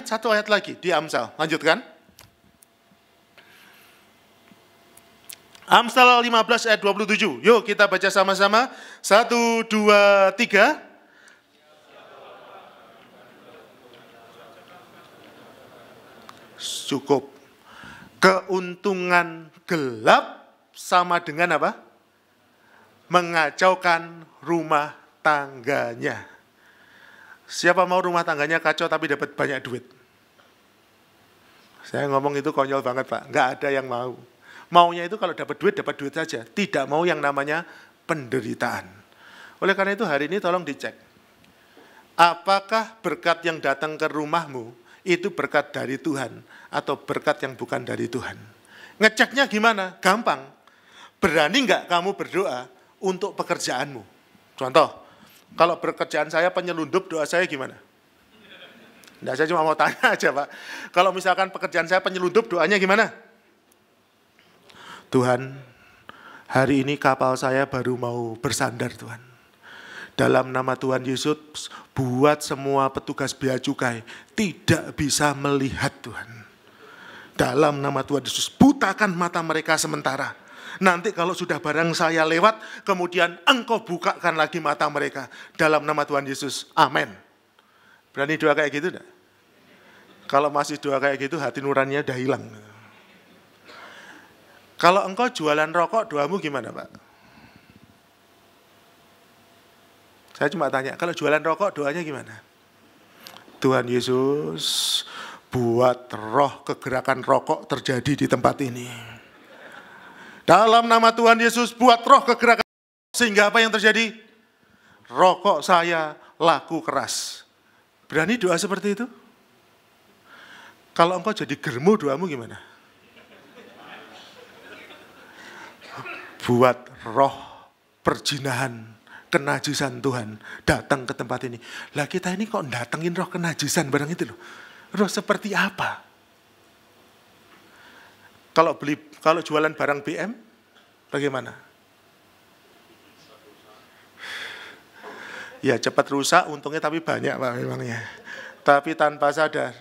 Satu ayat lagi di Amsal, lanjutkan. Amsal 15 ayat 27. Yuk kita baca sama-sama. 1, 2, 3. Cukup. Keuntungan gelap sama dengan apa? Mengacaukan rumah tangganya. Siapa mau rumah tangganya kacau tapi dapat banyak duit? Saya ngomong itu konyol banget Pak, nggak ada yang mau. Maunya itu kalau dapat duit saja. Tidak mau yang namanya penderitaan. Oleh karena itu hari ini tolong dicek. Apakah berkat yang datang ke rumahmu itu berkat dari Tuhan atau berkat yang bukan dari Tuhan? Ngeceknya gimana? Gampang. Berani nggak kamu berdoa untuk pekerjaanmu? Contoh, kalau pekerjaan saya penyelundup, doa saya gimana? Nggak, saya cuma mau tanya aja Pak. Kalau misalkan pekerjaan saya penyelundup, doanya gimana? Tuhan, hari ini kapal saya baru mau bersandar Tuhan. Dalam nama Tuhan Yesus, buat semua petugas bea cukai tidak bisa melihat Tuhan. Dalam nama Tuhan Yesus, butakan mata mereka sementara. Nanti kalau sudah barang saya lewat, kemudian Engkau bukakan lagi mata mereka. Dalam nama Tuhan Yesus, amin. Berani doa kayak gitu enggak? Kalau masih doa kayak gitu, hati nuraninya udah hilang. Kalau engkau jualan rokok, doamu gimana Pak? Saya cuma tanya, kalau jualan rokok doanya gimana? Tuhan Yesus, buat roh kegerakan rokok terjadi di tempat ini. Dalam nama Tuhan Yesus, buat roh kegerakan sehingga apa yang terjadi? Rokok saya laku keras. Berani doa seperti itu? Kalau engkau jadi germo, doamu gimana? Buat roh perjinahan, kenajisan Tuhan datang ke tempat ini. Lah kita ini kok datengin roh kenajisan barang itu loh. Roh seperti apa? Kalau jualan barang BM bagaimana? Ya cepat rusak, untungnya tapi banyak Pak memangnya. Tapi tanpa sadar,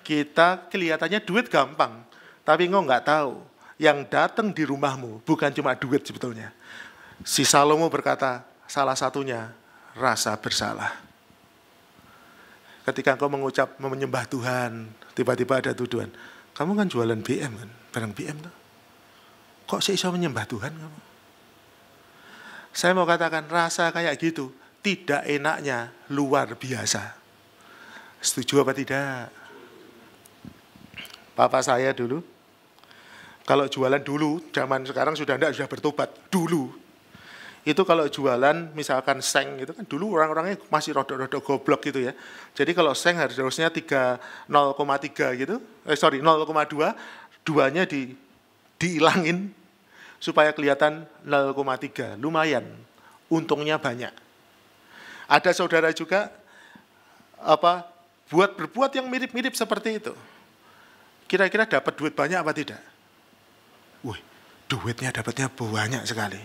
kita kelihatannya duit gampang, tapi engkau nggak tahu yang datang di rumahmu bukan cuma duit sebetulnya. Si Salomo berkata, salah satunya rasa bersalah. Ketika engkau menyembah Tuhan, tiba-tiba ada tuduhan. Kamu kan jualan BM kan, barang BM tuh. Kok sih bisa menyembah Tuhan kamu? Saya mau katakan rasa kayak gitu, tidak enaknya luar biasa. Setuju apa tidak? Papa saya dulu, kalau jualan dulu, zaman sekarang sudah enggak, sudah bertobat. Dulu, itu kalau jualan misalkan seng itu kan dulu orang-orangnya masih rodok-rodok goblok gitu ya. Jadi kalau seng harusnya 0,3 gitu, 0,2, duanya dihilangin supaya kelihatan 0,3, lumayan, untungnya banyak. Ada saudara juga berbuat yang mirip-mirip seperti itu. Kira-kira dapat duit banyak apa tidak? Wih, duitnya dapatnya banyak sekali.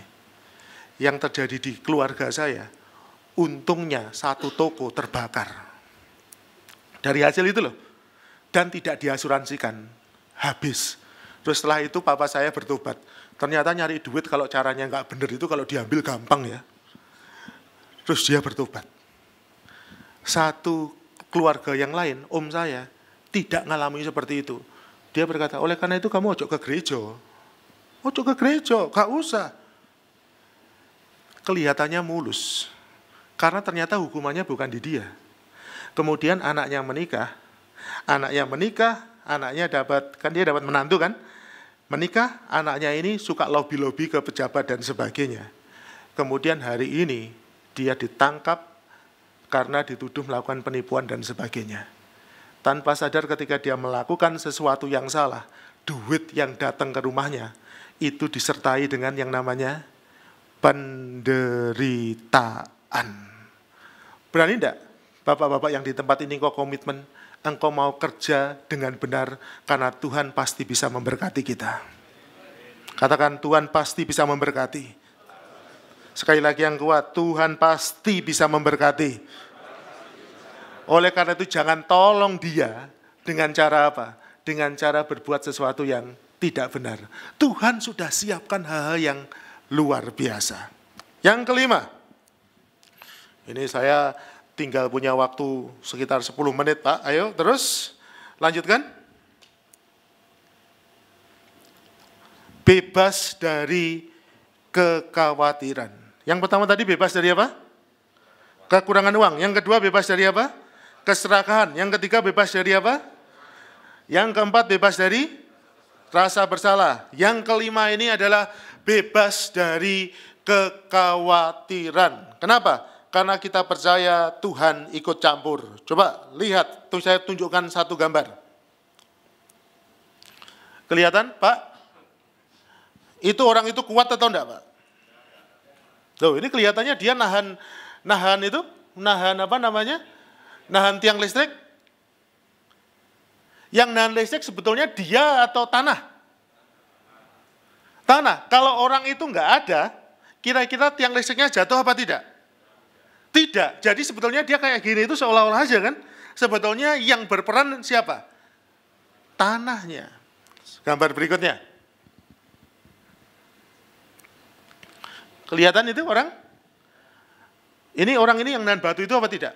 Yang terjadi di keluarga saya, untungnya satu toko terbakar. Dari hasil itu loh. Dan tidak diasuransikan, habis. Terus setelah itu papa saya bertobat. Ternyata nyari duit kalau caranya nggak benar itu kalau diambil gampang ya. Terus dia bertobat. Satu keluarga yang lain, om saya, tidak ngalami seperti itu. Dia berkata, oleh karena itu kamu ojo ke gereja. Ojo ke gereja, gak usah. Kelihatannya mulus. Karena ternyata hukumannya bukan di dia. Kemudian anaknya menikah, anaknya dapat, kan dia dapat menantu kan? Menikah, anaknya ini suka lobby-lobby ke pejabat dan sebagainya. Kemudian hari ini dia ditangkap karena dituduh melakukan penipuan dan sebagainya. Tanpa sadar ketika dia melakukan sesuatu yang salah, duit yang datang ke rumahnya itu disertai dengan yang namanya penderitaan. Berani enggak bapak-bapak yang di tempat ini kok komitmen, engkau mau kerja dengan benar karena Tuhan pasti bisa memberkati kita. Katakan Tuhan pasti bisa memberkati. Sekali lagi yang kuat, Tuhan pasti bisa memberkati. Oleh karena itu jangan tolong dia dengan cara apa? Dengan cara berbuat sesuatu yang tidak benar. Tuhan sudah siapkan hal-hal yang luar biasa. Yang kelima, ini saya tinggal punya waktu sekitar 10 menit Pak. Ayo terus lanjutkan. Bebas dari kekhawatiran. Yang pertama tadi bebas dari apa? Kekurangan uang. Yang kedua bebas dari apa? Keserakahan. Yang ketiga bebas dari apa? Yang keempat bebas dari rasa bersalah. Yang kelima ini adalah bebas dari kekhawatiran. Kenapa? karena kita percaya Tuhan ikut campur. Coba lihat, tuh saya tunjukkan satu gambar. Kelihatan, Pak? Itu orang itu kuat atau enggak, Pak? Tuh, ini kelihatannya dia nahan tiang listrik. Yang nahan listrik sebetulnya dia atau tanah? Tanah. Kalau orang itu enggak ada, kira-kira tiang listriknya jatuh apa tidak? Tidak. Jadi sebetulnya dia kayak gini itu seolah-olah aja kan. Sebetulnya yang berperan siapa? Tanahnya. Gambar berikutnya. Kelihatan itu orang? Orang ini yang nahan batu itu apa tidak?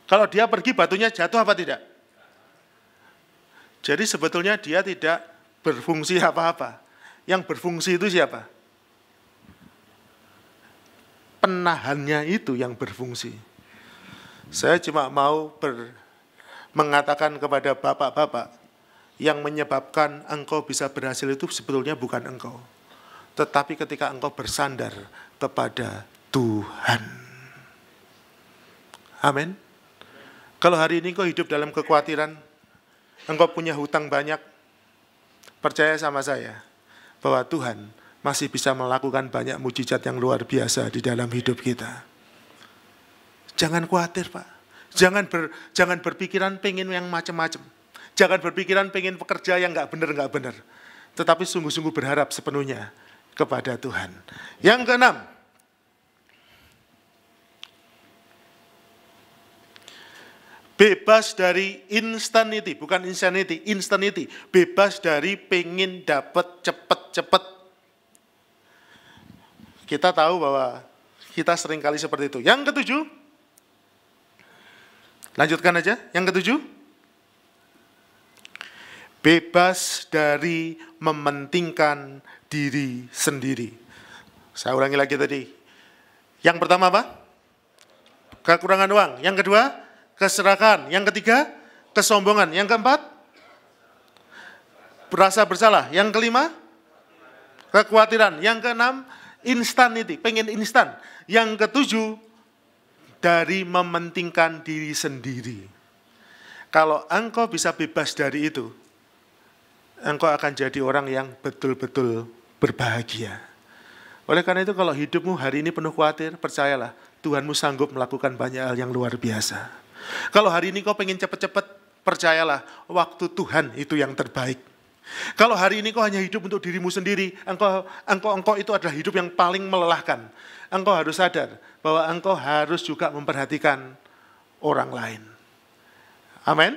Kalau dia pergi batunya jatuh apa tidak? Jadi sebetulnya dia tidak berfungsi apa-apa. Yang berfungsi itu siapa? Penahannya itu yang berfungsi. Saya cuma mau mengatakan kepada bapak-bapak, yang menyebabkan engkau bisa berhasil itu sebetulnya bukan engkau. Tetapi ketika engkau bersandar kepada Tuhan. Amin. Kalau hari ini engkau hidup dalam kekhawatiran, engkau punya hutang banyak, percaya sama saya bahwa Tuhan masih bisa melakukan banyak mujizat yang luar biasa di dalam hidup kita. Jangan khawatir, Pak. Jangan berpikiran pengen yang macam-macam. Jangan berpikiran pengen pekerja yang nggak benar. Tetapi sungguh-sungguh berharap sepenuhnya kepada Tuhan. Yang keenam, bebas dari insanity, bukan insanity, bebas dari pengen dapat cepet-cepet. Kita tahu bahwa kita seringkali seperti itu. Yang ketujuh, lanjutkan aja, yang ketujuh, bebas dari mementingkan diri sendiri. Saya ulangi lagi tadi. Yang pertama apa? Kekurangan uang. Yang kedua, keserakahan. Yang ketiga, kesombongan. Yang keempat, merasa bersalah. Yang kelima, kekhawatiran. Yang keenam, insanity, pengen instan. Yang ketujuh, dari mementingkan diri sendiri. Kalau engkau bisa bebas dari itu, engkau akan jadi orang yang betul-betul berbahagia. Oleh karena itu kalau hidupmu hari ini penuh khawatir, percayalah Tuhanmu sanggup melakukan banyak hal yang luar biasa. Kalau hari ini kau pengen cepat-cepat, percayalah waktu Tuhan itu yang terbaik. Kalau hari ini kau hanya hidup untuk dirimu sendiri, engkau itu adalah hidup yang paling melelahkan. Engkau harus sadar bahwa engkau harus juga memperhatikan orang lain. Amin.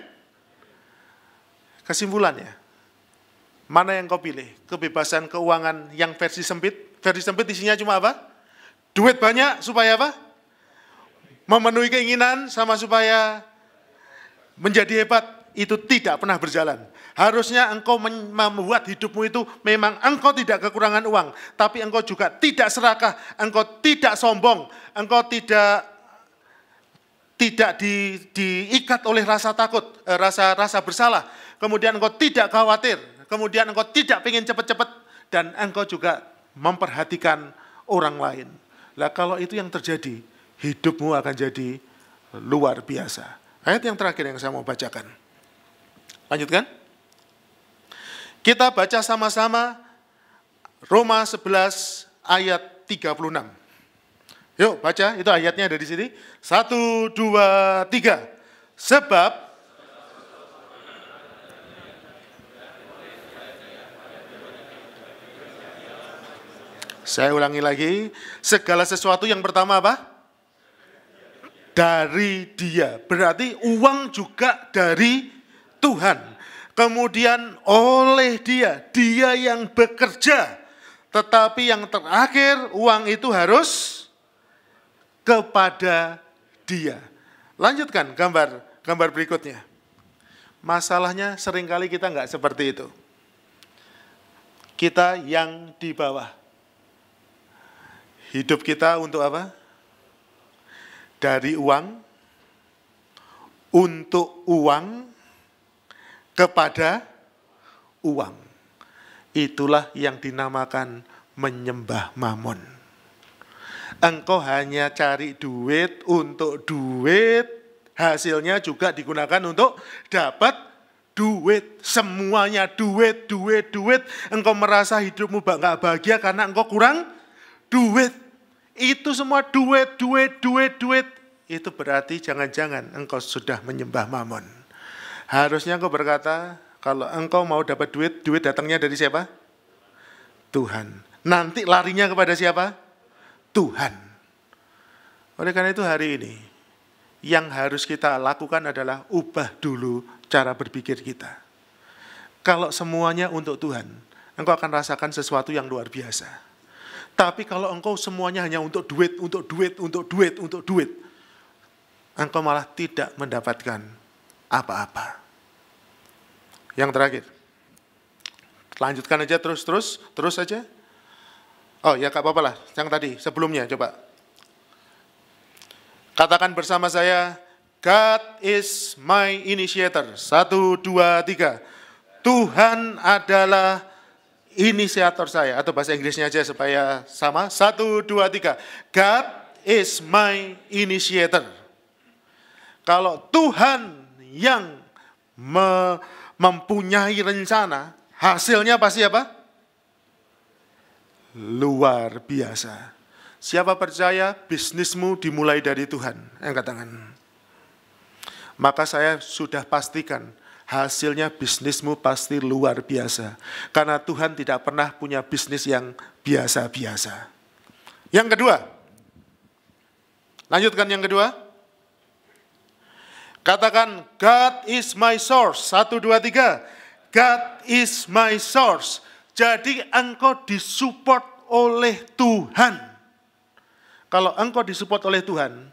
Kesimpulannya, mana yang kau pilih? Kebebasan keuangan yang versi sempit? Versi sempit isinya cuma apa? Duit banyak supaya apa? Memenuhi keinginan sama supaya menjadi hebat. Itu tidak pernah berjalan. Harusnya engkau membuat hidupmu itu memang engkau tidak kekurangan uang. Tapi engkau juga tidak serakah. Engkau tidak sombong. Engkau tidak diikat oleh rasa takut, rasa bersalah. Kemudian engkau tidak khawatir. Kemudian engkau tidak pengen cepat-cepat. Dan engkau juga memperhatikan orang lain. Lah kalau itu yang terjadi, hidupmu akan jadi luar biasa. Ayat yang terakhir yang saya mau bacakan. Lanjutkan. Kita baca sama-sama Roma 11 ayat 36. Yuk baca, itu ayatnya ada di sini. 1, 2, 3. Sebab saya ulangi lagi, segala sesuatu yang pertama apa? Dari Dia. Berarti uang juga dari Tuhan. Kemudian oleh Dia, Dia yang bekerja. Tetapi yang terakhir, uang itu harus kepada Dia. Lanjutkan gambar berikutnya. Masalahnya seringkali kita nggak seperti itu. Kita yang di bawah. Hidup kita untuk apa? Dari uang, untuk uang, kepada uang. Itulah yang dinamakan menyembah Mammon. Engkau hanya cari duit untuk duit, hasilnya juga digunakan untuk dapat duit. Semuanya duit, duit, duit. Engkau merasa hidupmu nggak bahagia karena engkau kurang duit. Itu semua duit, duit, duit, duit. Itu berarti jangan-jangan engkau sudah menyembah Mammon. Harusnya engkau berkata, kalau engkau mau dapat duit, duit datangnya dari siapa? Tuhan. Nanti larinya kepada siapa? Tuhan. Oleh karena itu hari ini, yang harus kita lakukan adalah ubah dulu cara berpikir kita. Kalau semuanya untuk Tuhan, engkau akan rasakan sesuatu yang luar biasa. Tapi kalau engkau semuanya hanya untuk duit, untuk duit, untuk duit, untuk duit, engkau malah tidak mendapatkan apa-apa. Yang terakhir, lanjutkan aja terus aja. Oh ya, gak apa-apa lah, yang tadi, sebelumnya coba. Katakan bersama saya, God is my initiator. 1, 2, 3. Tuhan adalah inisiator saya. Atau bahasa Inggrisnya aja supaya sama. 1, 2, 3. God is my initiator. Kalau Tuhan yang mempunyai rencana, hasilnya pasti apa? Luar biasa. Siapa percaya bisnismu dimulai dari Tuhan? Angkat tangan. Maka saya sudah pastikan hasilnya bisnismu pasti luar biasa. Karena Tuhan tidak pernah punya bisnis yang biasa-biasa. Yang kedua. Lanjutkan yang kedua. Katakan, God is my source. 1, 2, 3. God is my source. Jadi engkau disupport oleh Tuhan. Kalau engkau disupport oleh Tuhan,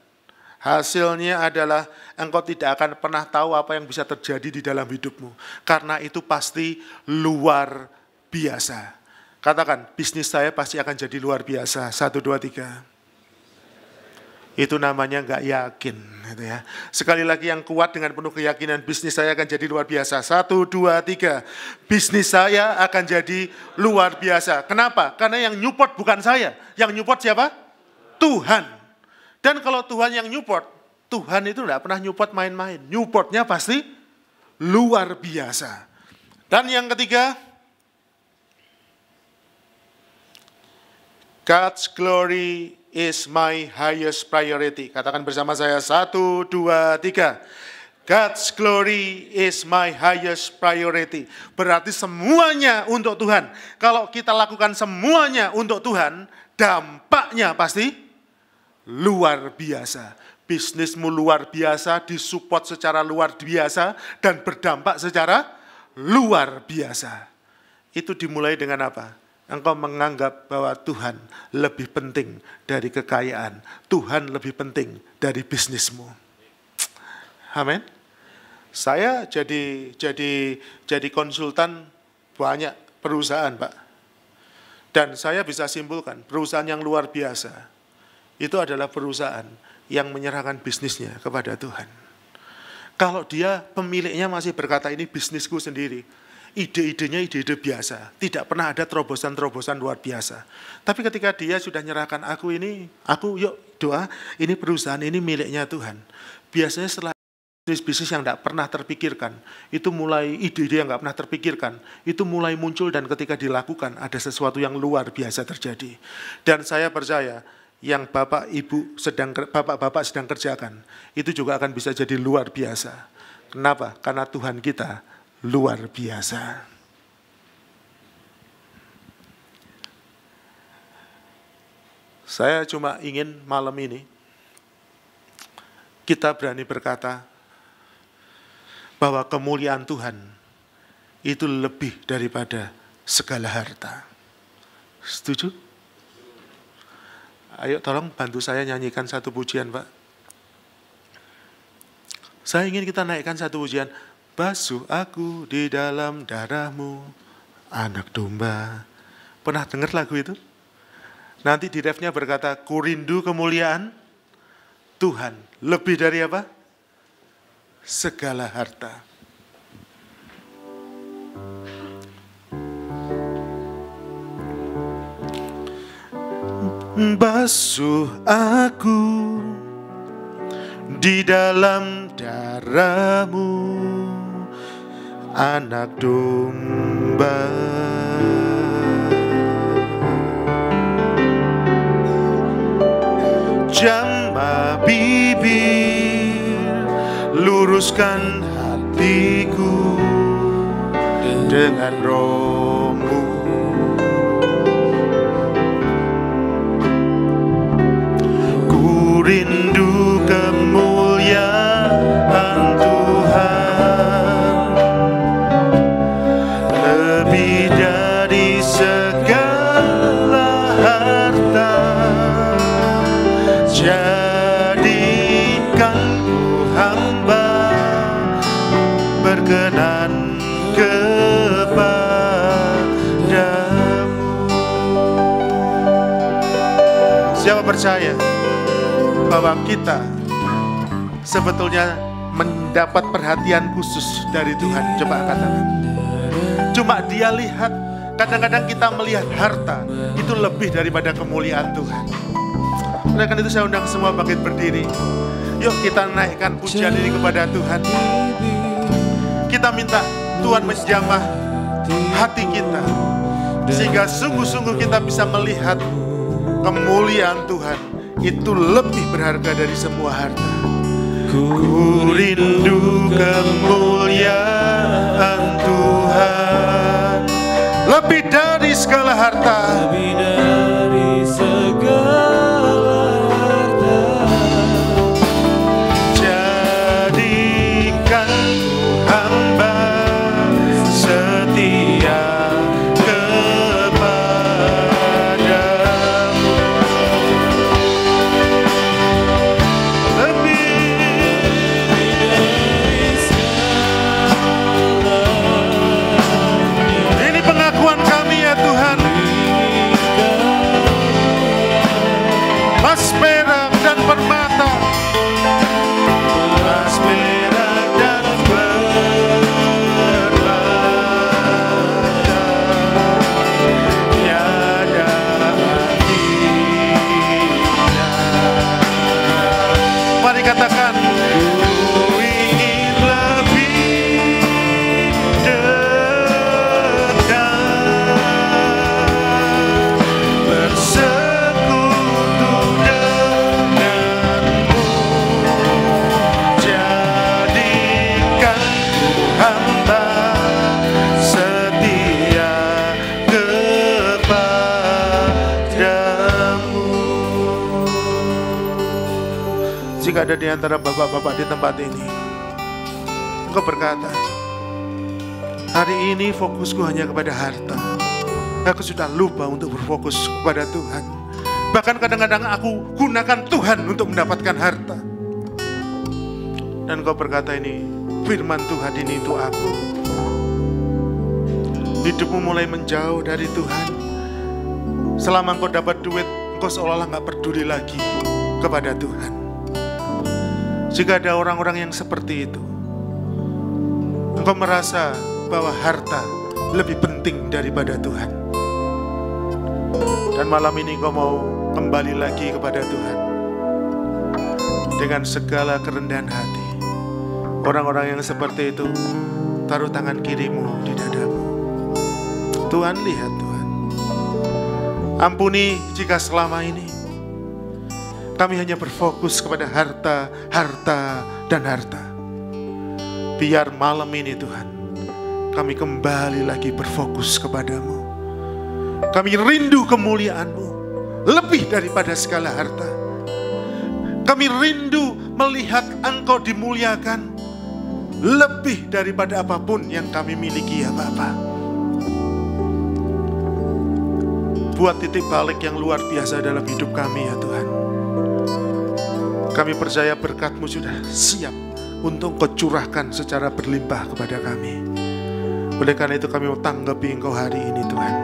hasilnya adalah engkau tidak akan pernah tahu apa yang bisa terjadi di dalam hidupmu. Karena itu pasti luar biasa. Katakan, bisnis saya pasti akan jadi luar biasa. 1, 2, 3. Itu namanya nggak yakin. Gitu ya. Sekali lagi yang kuat dengan penuh keyakinan, bisnis saya akan jadi luar biasa. 1, 2, 3. Bisnis saya akan jadi luar biasa. Kenapa? Karena yang nyupport bukan saya. Yang nyupport siapa? Tuhan. Dan kalau Tuhan yang nyupport, Tuhan itu nggak pernah nyupport main-main. Nyupportnya pasti luar biasa. Dan yang ketiga, God's glory is my highest priority. Katakan bersama saya, 1, 2, 3. God's glory is my highest priority. Berarti semuanya untuk Tuhan. Kalau kita lakukan semuanya untuk Tuhan, dampaknya pasti luar biasa. Bisnismu luar biasa, disupport secara luar biasa, dan berdampak secara luar biasa. Itu dimulai dengan apa? Engkau menganggap bahwa Tuhan lebih penting dari kekayaan. Tuhan lebih penting dari bisnismu. Amin. Saya jadi konsultan banyak perusahaan, Pak. Dan saya bisa simpulkan, perusahaan yang luar biasa itu adalah perusahaan yang menyerahkan bisnisnya kepada Tuhan. Kalau dia pemiliknya masih berkata ini bisnisku sendiri, ide-idenya ide-ide biasa, tidak pernah ada terobosan-terobosan luar biasa. Tapi ketika dia sudah nyerahkan aku yuk doa, ini perusahaan ini miliknya Tuhan. Biasanya setelah bisnis yang tidak pernah terpikirkan, itu mulai ide-ide yang tidak pernah terpikirkan, itu mulai muncul dan ketika dilakukan ada sesuatu yang luar biasa terjadi. Dan saya percaya yang bapak-bapak sedang kerjakan, itu juga akan bisa jadi luar biasa. Kenapa? Karena Tuhan kita luar biasa. Saya cuma ingin malam ini kita berani berkata bahwa kemuliaan Tuhan itu lebih daripada segala harta. Setuju? Ayo tolong bantu saya nyanyikan satu pujian, Pak. Saya ingin kita naikkan satu pujian. Basuh aku di dalam darahmu, anak domba. Pernah dengar lagu itu? Nanti di refnya berkata, ku rindu kemuliaan Tuhan. Lebih dari apa? Segala harta. basuh aku di dalam darah-Mu, Anak Domba. Jamah bibir, luruskan hatiku dengan Roh-Mu. Ku rindu kemuliaan Tuhan lebih dari segala harta. Jadikan ku hamba berkenan kepadamu. Siapa percaya bahwa kita sebetulnya mendapat perhatian khusus dari Tuhan? Coba katakan. Cuma Dia lihat. Kadang-kadang kita melihat harta itu lebih daripada kemuliaan Tuhan. Oleh karena itu saya undang semua bangkit berdiri. Yuk kita naikkan pujian ini kepada Tuhan. Kita minta Tuhan menjamah hati kita, sehingga sungguh-sungguh kita bisa melihat kemuliaan Tuhan itu lebih berharga dari semua harta. Ku rindu kemuliaan Tuhan lebih dari segala harta. Jika ada di antara bapak-bapak di tempat ini, engkau berkata, hari ini fokusku hanya kepada harta. Aku sudah lupa untuk berfokus kepada Tuhan. Bahkan kadang-kadang aku gunakan Tuhan untuk mendapatkan harta. Dan engkau berkata, ini firman Tuhan ini itu aku. Hidupmu mulai menjauh dari Tuhan. Selama engkau dapat duit, engkau seolah-olah gak peduli lagi kepada Tuhan. Jika ada orang-orang yang seperti itu, engkau merasa bahwa harta lebih penting daripada Tuhan. Dan malam ini engkau mau kembali lagi kepada Tuhan dengan segala kerendahan hati. Orang-orang yang seperti itu, taruh tangan kirimu di dadamu. Tuhan, lihat Tuhan. Ampuni jika selama ini kami hanya berfokus kepada harta, harta, dan harta. Biar malam ini Tuhan, kami kembali lagi berfokus kepadamu. Kami rindu kemuliaan-Mu lebih daripada segala harta. Kami rindu melihat Engkau dimuliakan lebih daripada apapun yang kami miliki ya Bapa. Buat titik balik yang luar biasa dalam hidup kami ya Tuhan. Kami percaya berkat-Mu sudah siap untuk Engkau curahkan secara berlimpah kepada kami. Oleh karena itu kami mau tanggapi Engkau hari ini Tuhan.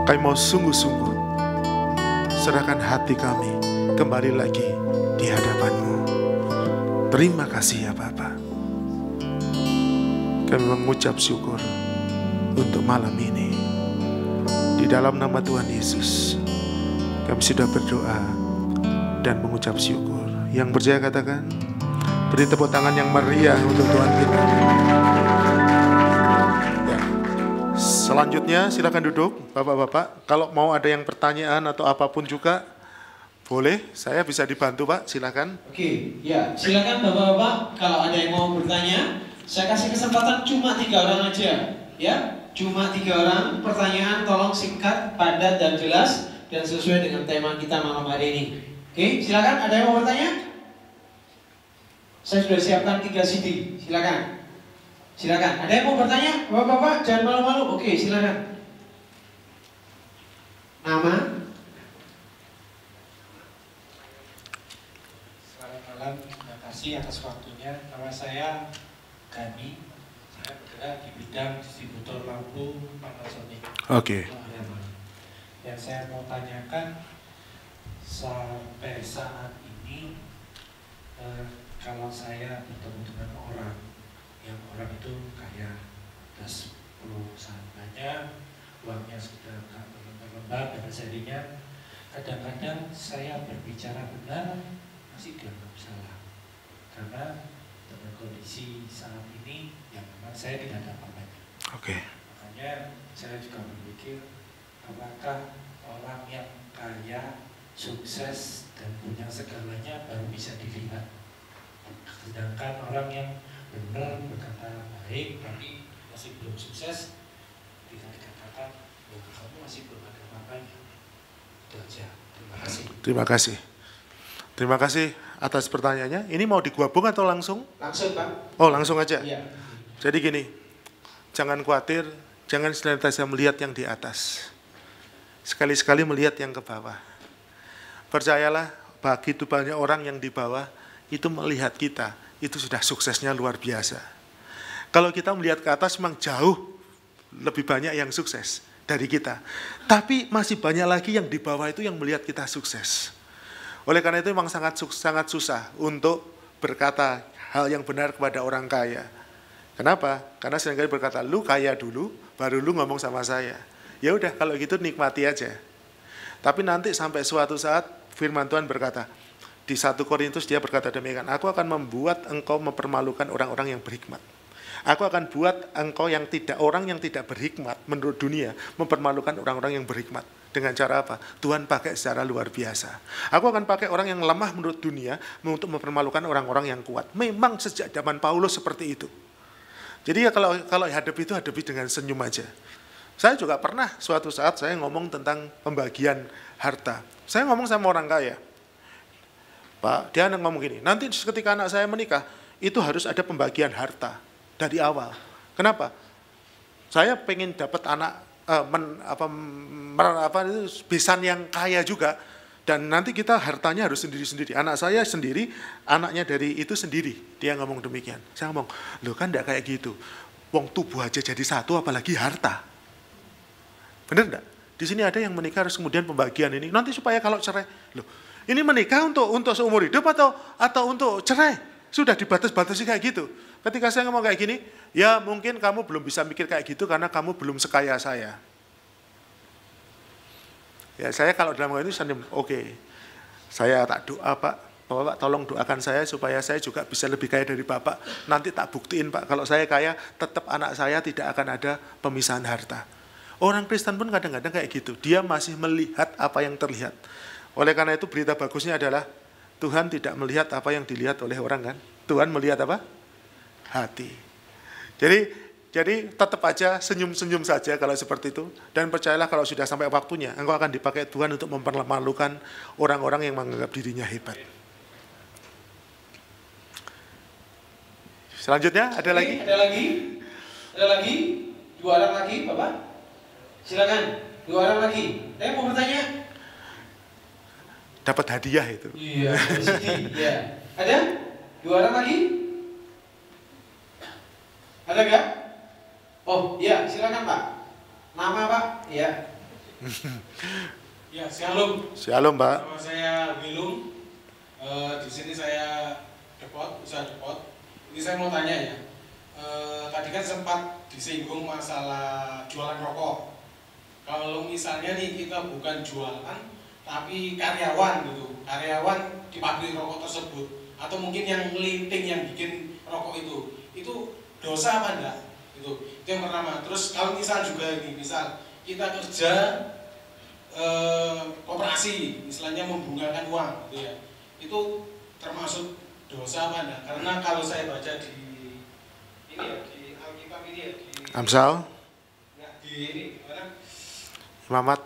Kami mau sungguh-sungguh serahkan hati kami kembali lagi di hadapan-Mu. Terima kasih ya Bapa. Kami mengucap syukur untuk malam ini. Di dalam nama Tuhan Yesus Kami sudah berdoa dan mengucap syukur. Yang percaya katakan, beri tepuk tangan yang meriah untuk Tuhan kita. Ya. Selanjutnya silakan duduk Bapak-bapak. Kalau mau ada yang pertanyaan atau apapun juga boleh, saya bisa dibantu Pak, silakan. Oke, ya silakan Bapak-bapak. Kalau ada yang mau bertanya, saya kasih kesempatan cuma 3 orang aja, ya. Cuma 3 orang. Pertanyaan tolong singkat, padat dan jelas dan sesuai dengan tema kita malam hari ini. Oke, silakan. Ada yang mau bertanya? Saya sudah siapkan 3 CD. Silakan. Silakan. Ada yang mau bertanya? Bapak-bapak jangan malu-malu. Oke, silakan. Nama? Selamat malam, terima kasih atas waktunya. Nama saya Gani, saya bergerak di bidang distributor lampu Panasonic. Oke. Yang saya mau tanyakan, sampai saat ini kalau saya bertemu dengan orang, yang orang itu kaya, terus perusahaan banyak, uangnya sudah tak berlembar dan sebagainya, kadang-kadang saya berbicara benar masih dianggap salah, karena dengan kondisi saat ini yang memang saya tidak ada apa-apanya. Oke. Makanya saya juga berpikir, apakah orang yang kaya, sukses dan punya segalanya baru bisa dilihat, sedangkan orang yang benar berkata baik tapi masih belum sukses bisa dikatakan, oh kamu masih belum ada apa-apanya. Itu aja. Terima kasih. Terima kasih. Terima kasih atas pertanyaannya. Ini mau digabung atau langsung? Langsung Pak. Oh langsung aja. Iya. Jadi gini, jangan khawatir, jangan senantiasa melihat yang di atas. Sekali-sekali melihat yang ke bawah. Percayalah, begitu banyak orang yang di bawah, itu melihat kita, itu sudah suksesnya luar biasa. Kalau kita melihat ke atas memang jauh lebih banyak yang sukses dari kita. Tapi masih banyak lagi yang di bawah itu yang melihat kita sukses. Oleh karena itu memang sangat susah untuk berkata hal yang benar kepada orang kaya. Kenapa? Karena seringkali berkata, lu kaya dulu, baru lu ngomong sama saya. Ya udah, kalau gitu nikmati aja. Tapi nanti sampai suatu saat firman Tuhan berkata, di 1 Korintus dia berkata demikian, aku akan membuat engkau mempermalukan orang-orang yang berhikmat. Aku akan buat engkau orang yang tidak berhikmat menurut dunia mempermalukan orang-orang yang berhikmat. Dengan cara apa? Tuhan pakai secara luar biasa. Aku akan pakai orang yang lemah menurut dunia untuk mempermalukan orang-orang yang kuat. Memang sejak zaman Paulus seperti itu. Jadi ya kalau hadapi dengan senyum aja. Saya juga pernah suatu saat saya ngomong tentang pembagian harta. Saya ngomong sama orang kaya. Pak, dia ngomong gini, nanti ketika anak saya menikah, itu harus ada pembagian harta dari awal. Kenapa? Saya pengen dapat anak itu besan yang kaya juga, dan nanti kita hartanya harus sendiri-sendiri. Anak saya sendiri, anaknya dari itu sendiri. Dia ngomong demikian. Saya ngomong, loh kan enggak kayak gitu. Wong tubuh aja jadi satu, apalagi harta. Benar enggak? Di sini ada yang menikah harus kemudian pembagian ini. Nanti supaya kalau cerai, loh, ini menikah untuk seumur hidup atau untuk cerai? Sudah dibatas-batasi kayak gitu. Ketika saya ngomong kayak gini, ya mungkin kamu belum bisa mikir kayak gitu karena kamu belum sekaya saya. Ya saya kalau dalam hal itu senyum, oke. Saya tak doa Pak, Bapak tolong doakan saya supaya saya juga bisa lebih kaya dari Bapak. Nanti tak buktiin Pak, kalau saya kaya tetap anak saya tidak akan ada pemisahan harta. Orang Kristen pun kadang-kadang kayak gitu. Dia masih melihat apa yang terlihat. Oleh karena itu berita bagusnya adalah Tuhan tidak melihat apa yang dilihat oleh orang kan. Tuhan melihat apa? Hati. Jadi tetap aja senyum-senyum saja kalau seperti itu. Dan percayalah kalau sudah sampai waktunya, engkau akan dipakai Tuhan untuk mempermalukan orang-orang yang menganggap dirinya hebat. Selanjutnya ada lagi? Ada lagi? 2 orang lagi, Bapak? Silakan, 2 orang lagi. Saya mau bertanya. Dapat hadiah itu. Iya, iya. Ada? 2 orang lagi? Ada nggak? Oh, iya, silakan Pak. Nama Pak? Iya. Ya, shalom. Shalom Pak. Nama saya Wilung. Di sini saya usaha depot. Ini saya mau tanya ya. Tadi kan sempat disinggung masalah jualan rokok. Kalau misalnya nih kita bukan jualan, tapi karyawan gitu, karyawan di pabrik rokok tersebut, atau mungkin yang melinting yang bikin rokok itu dosa apa enggak? Itu yang pertama. Terus kalau misal juga ini, misal kita kerja koperasi, istilahnya membungakan uang, gitu ya, itu termasuk dosa apa enggak? Karena kalau saya baca di ini ya, di Alkitab ini ya, di Amsal, enggak, di ini gimana? Imamat,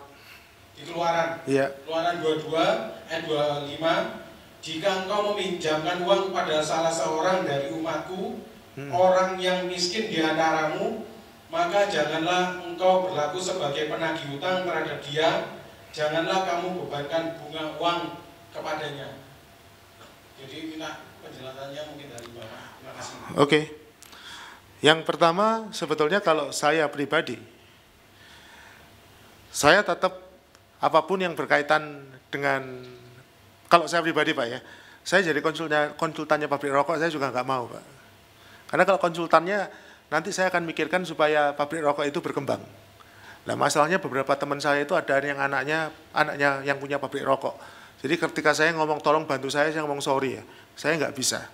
Di Keluaran. iya. Keluaran 22 ayat 25, jika engkau meminjamkan uang kepada salah seorang dari umatku, orang yang miskin di antaramu, maka janganlah engkau berlaku sebagai penagih hutang terhadap dia, janganlah kamu bebankan bunga uang kepadanya. Jadi minta penjelasannya mungkin dari Bapak. Terima kasih. Oke. Yang pertama, sebetulnya kalau saya pribadi, saya tetap apapun yang berkaitan dengan, kalau saya pribadi Pak ya, saya jadi konsultannya pabrik rokok, saya juga nggak mau Pak. Karena kalau konsultannya, nanti saya akan mikirkan supaya pabrik rokok itu berkembang. Nah masalahnya beberapa teman saya itu ada yang anaknya yang punya pabrik rokok. Jadi ketika saya ngomong tolong bantu saya ngomong sorry ya, saya nggak bisa.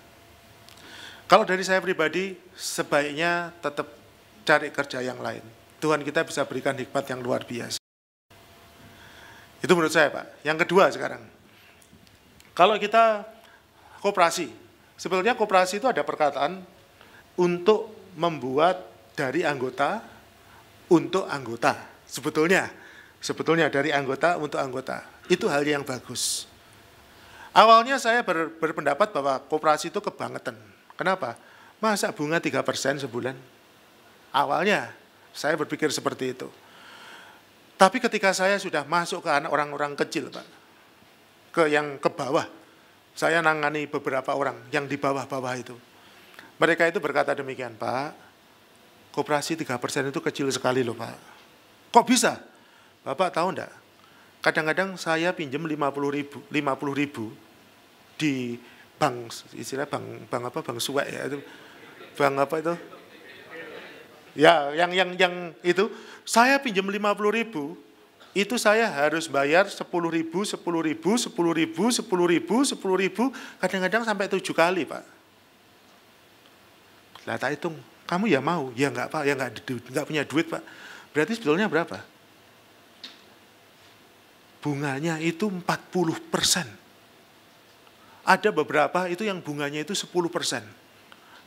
Kalau dari saya pribadi, sebaiknya tetap cari kerja yang lain. Tuhan kita bisa berikan hikmat yang luar biasa. Itu menurut saya Pak. Yang kedua sekarang, kalau kita koperasi, sebetulnya koperasi itu ada perkataan untuk membuat dari anggota untuk anggota. Sebetulnya dari anggota untuk anggota. Itu hal yang bagus. Awalnya saya berpendapat bahwa koperasi itu kebangetan. Kenapa? Masa bunga 3% sebulan? Awalnya saya berpikir seperti itu. Tapi ketika saya sudah masuk ke anak orang-orang kecil, Pak, yang ke bawah, saya nangani beberapa orang yang di bawah-bawah itu. Mereka itu berkata demikian, Pak, koperasi 3% itu kecil sekali loh Pak. Kok bisa? Bapak tahu enggak? Kadang-kadang saya pinjam 50.000 di bank, istilah bank suwek ya itu. Bank apa itu? Ya, yang itu saya pinjam 50.000, itu saya harus bayar 10.000, kadang-kadang sampai 7 kali Pak. Lah tak hitung, kamu ya mau? Ya enggak Pak, ya enggak punya duit Pak. Berarti sebetulnya berapa? Bunganya itu 40%. Ada beberapa itu yang bunganya itu 10%.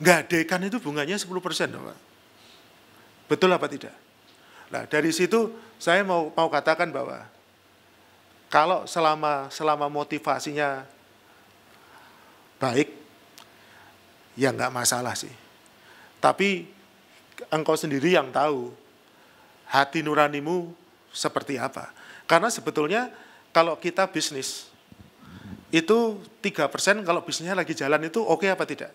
Gadekan itu bunganya 10% Pak. Betul apa tidak? Nah dari situ saya mau katakan bahwa kalau selama motivasinya baik, ya enggak masalah sih. Tapi engkau sendiri yang tahu hati nuranimu seperti apa. Karena sebetulnya kalau kita bisnis, itu 3% kalau bisnisnya lagi jalan itu oke apa tidak?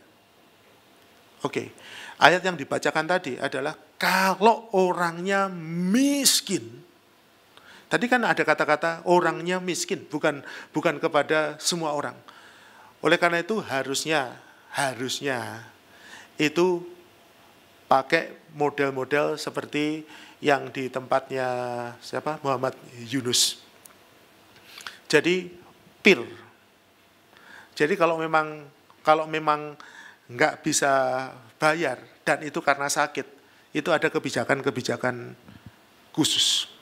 Oke. Ayat yang dibacakan tadi adalah kalau orangnya miskin. Tadi kan ada kata-kata orangnya miskin, bukan kepada semua orang. Oleh karena itu harusnya itu pakai model-model seperti yang di tempatnya siapa? Muhammad Yunus. Jadi pil. Jadi kalau memang nggak bisa bayar dan itu karena sakit, itu ada kebijakan-kebijakan khusus.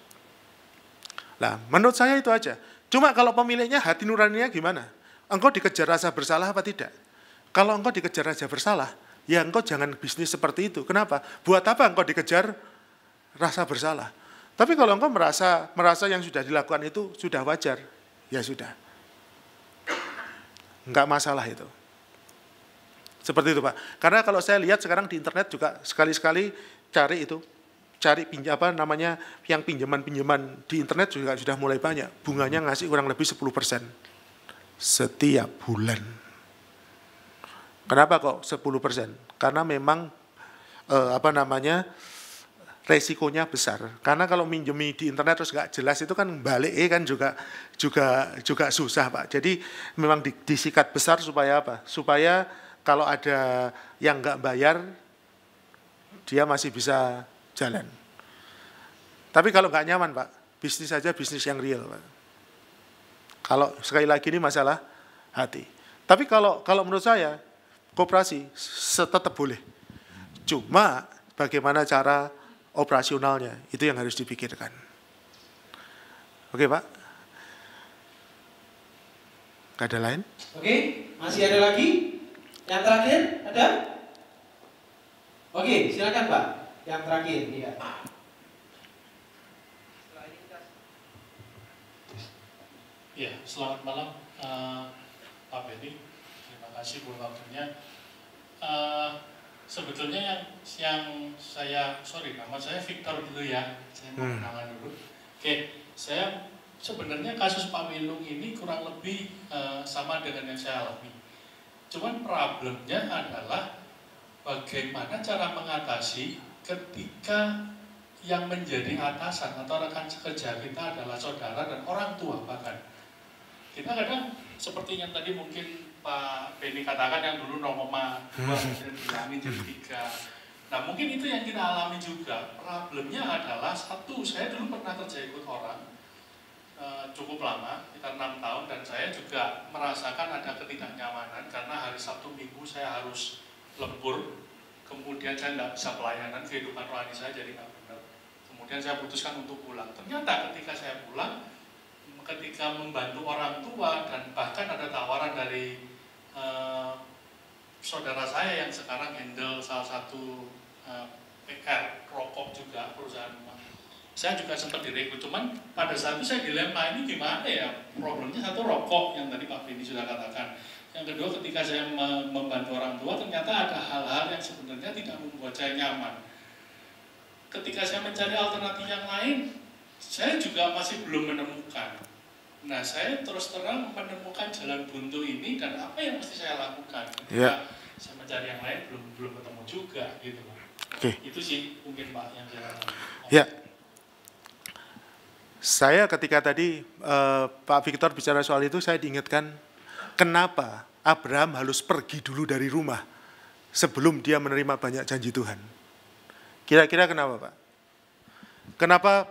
Nah, menurut saya itu aja. Cuma kalau pemiliknya hati nuraninya gimana? Engkau dikejar rasa bersalah apa tidak? Kalau engkau dikejar rasa bersalah, ya engkau jangan bisnis seperti itu. Kenapa? Buat apa engkau dikejar rasa bersalah? Tapi kalau engkau merasa yang sudah dilakukan itu sudah wajar, ya sudah. Enggak masalah itu. Seperti itu Pak. Karena kalau saya lihat sekarang di internet juga sekali-sekali cari yang pinjaman-pinjaman di internet juga sudah mulai banyak. Bunganya ngasih kurang lebih 10% setiap bulan. Kenapa kok 10%? Karena memang resikonya besar. Karena kalau minjemi di internet terus nggak jelas itu kan balik kan juga susah Pak. Jadi memang disikat besar supaya apa? Supaya kalau ada yang nggak bayar, dia masih bisa jalan. Tapi kalau nggak nyaman Pak, bisnis saja bisnis yang real Pak. Kalau sekali lagi ini masalah hati. Tapi kalau menurut saya koperasi tetap boleh. Cuma bagaimana cara operasionalnya itu yang harus dipikirkan. Oke Pak? Gak ada lain? Oke, masih ada lagi? Yang terakhir ada? Oke, silakan Pak. Yang terakhir, ya. Ya, selamat malam Pak Benny. Terima kasih buat waktunya. Sebetulnya yang saya, nama saya Victor dulu ya. Saya mau kenalan dulu. Oke, saya sebenarnya kasus Pak Wilung ini kurang lebih sama dengan yang saya alami. Cuman problemnya adalah bagaimana cara mengatasi ketika yang menjadi atasan atau rekan sekerja kita adalah saudara dan orang tua bahkan. Kita kadang seperti yang tadi mungkin Pak Benny katakan yang dulu 0,2 kemudian dihilangin jadi 3. Nah mungkin itu yang kita alami juga. Problemnya adalah satu, saya dulu pernah kerja ikut orang cukup lama, sekitar 6 tahun, dan saya juga merasakan ada ketidaknyamanan karena hari Sabtu Minggu saya harus lembur, kemudian saya nggak bisa pelayanan, kehidupan rohani saya jadi nggak benar. Kemudian saya putuskan untuk pulang. Ternyata ketika saya pulang, ketika membantu orang tua dan bahkan ada tawaran dari saudara saya yang sekarang handle salah satu PR rokok juga perusahaan rumah. Saya juga sempat direkrut, cuman pada saat itu saya dilema ini gimana ya, problemnya satu rokok yang tadi Pak Benny sudah katakan. Yang kedua ketika saya membantu orang tua ternyata ada hal-hal yang sebenarnya tidak membuat saya nyaman. Ketika saya mencari alternatif yang lain, saya juga masih belum menemukan. Nah, saya terus terang menemukan jalan buntu ini dan apa yang mesti saya lakukan. Ketika saya mencari yang lain belum ketemu juga gitu. Oke. Itu sih mungkin Pak yang saya lakukan. Ya. Saya ketika tadi Pak Victor bicara soal itu, saya diingatkan kenapa Abraham harus pergi dulu dari rumah sebelum dia menerima banyak janji Tuhan. Kira-kira kenapa Pak? Kenapa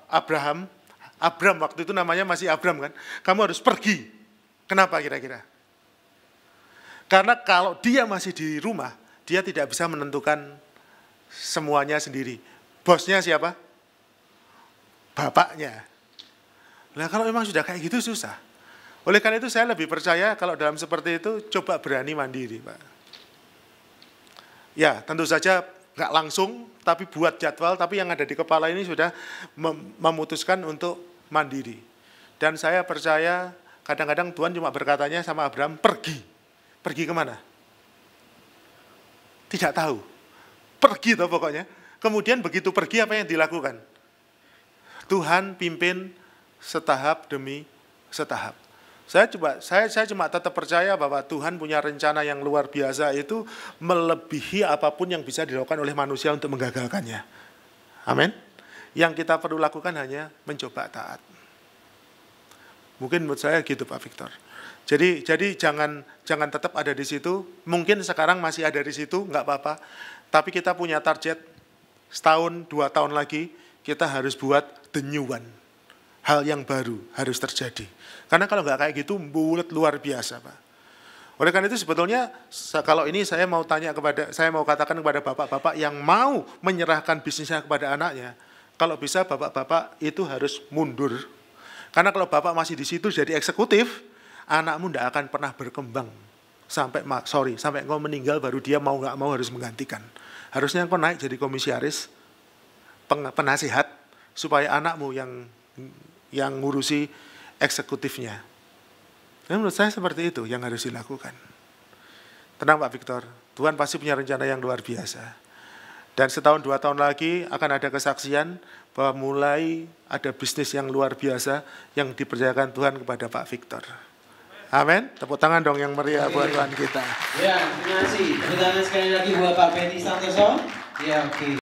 Abraham waktu itu namanya masih Abraham kan, kamu harus pergi. Kenapa kira-kira? Karena kalau dia masih di rumah, dia tidak bisa menentukan semuanya sendiri. Bosnya siapa? Bapaknya. Nah kalau memang sudah kayak gitu susah. Oleh karena itu saya lebih percaya kalau dalam seperti itu coba berani mandiri Pak. Ya tentu saja nggak langsung, tapi buat jadwal, tapi yang ada di kepala ini sudah memutuskan untuk mandiri. Dan saya percaya kadang-kadang Tuhan cuma berkatanya sama Abraham, pergi. Pergi kemana? Tidak tahu. Pergi toh pokoknya. Kemudian begitu pergi apa yang dilakukan? Tuhan pimpin setahap demi setahap. Saya cuma tetap percaya bahwa Tuhan punya rencana yang luar biasa itu melebihi apapun yang bisa dilakukan oleh manusia untuk menggagalkannya. Amin. Yang kita perlu lakukan hanya mencoba taat. Mungkin menurut saya gitu Pak Victor. Jadi jangan tetap ada di situ. Mungkin sekarang masih ada di situ, nggak apa-apa. Tapi kita punya target setahun, 2 tahun lagi kita harus buat the new one. Hal yang baru harus terjadi. Karena kalau nggak kayak gitu, bulat luar biasa Pak. Oleh karena itu sebetulnya kalau ini saya mau katakan kepada bapak-bapak yang mau menyerahkan bisnisnya kepada anaknya, kalau bisa bapak-bapak itu harus mundur. Karena kalau bapak masih di situ jadi eksekutif, anakmu tidak akan pernah berkembang sampai engkau meninggal baru dia mau nggak mau harus menggantikan. Harusnya engkau naik jadi komisaris, penasihat supaya anakmu yang ngurusi eksekutifnya. Dan menurut saya seperti itu yang harus dilakukan. Tenang Pak Victor, Tuhan pasti punya rencana yang luar biasa. Dan setahun 2 tahun lagi akan ada kesaksian bahwa mulai ada bisnis yang luar biasa yang dipercayakan Tuhan kepada Pak Victor. Amin. Tepuk tangan dong yang meriah buat Tuhan kita. Ya, terima kasih. Tepuk tangan sekali lagi buat Pak Benny Santoso. Ya, oke.